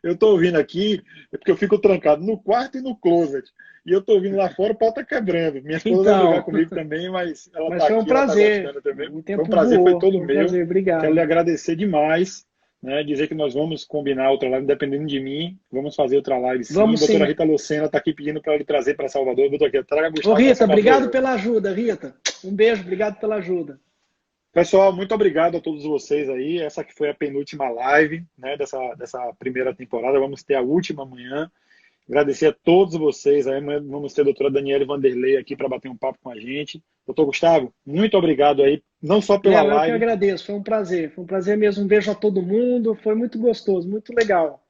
Eu estou ouvindo aqui, porque eu fico trancado no quarto e no closet. E eu estou ouvindo lá fora, o pau está quebrando. Minha esposa vai brigar comigo também, mas ela está aqui,
foi um prazer.
Ela tá também.
O tempo
foi um prazer,
voou.
foi todo meu.
Prazer, obrigado.
Quero lhe agradecer demais, né? Dizer que nós vamos combinar outra live, dependendo de mim. Vamos fazer outra live sim.
Vamos,
a doutora
sim.
Rita Lucena está aqui pedindo para ele trazer para Salvador. Eu aqui, traga Gustavo.
Ô, Rita, obrigado pela ajuda, Rita. Um beijo, obrigado pela ajuda.
Pessoal, muito obrigado a todos vocês aí. Essa que foi a penúltima live, né, dessa primeira temporada. Vamos ter a última amanhã. Agradecer a todos vocês. Aí amanhã vamos ter a doutora Daniele Vanderlei aqui para bater um papo com a gente. Doutor Gustavo, muito obrigado aí, não só pela live.
Eu que agradeço, foi um prazer mesmo. Um beijo a todo mundo, foi muito gostoso, muito legal.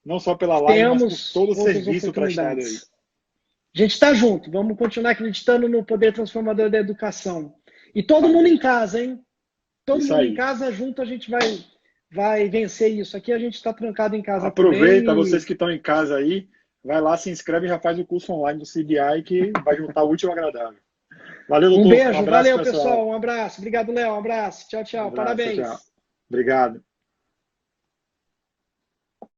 Não só pela live, mas por todo o serviço prestado aí.
A gente está junto, vamos continuar acreditando no poder transformador da educação. E todo mundo em casa, hein? Todo mundo em casa, junto a gente vai vencer isso. Aqui a gente está trancado em casa.
Aproveita, vocês que estão em casa aí, vai lá, se inscreve e já faz o curso online do CBI, que vai juntar o último ao agradável. Valeu, doutor.
Um beijo,
um abraço,
valeu, pessoal. Um abraço. Obrigado, Léo. Um abraço. Tchau, tchau. Parabéns.
Tchau. Obrigado.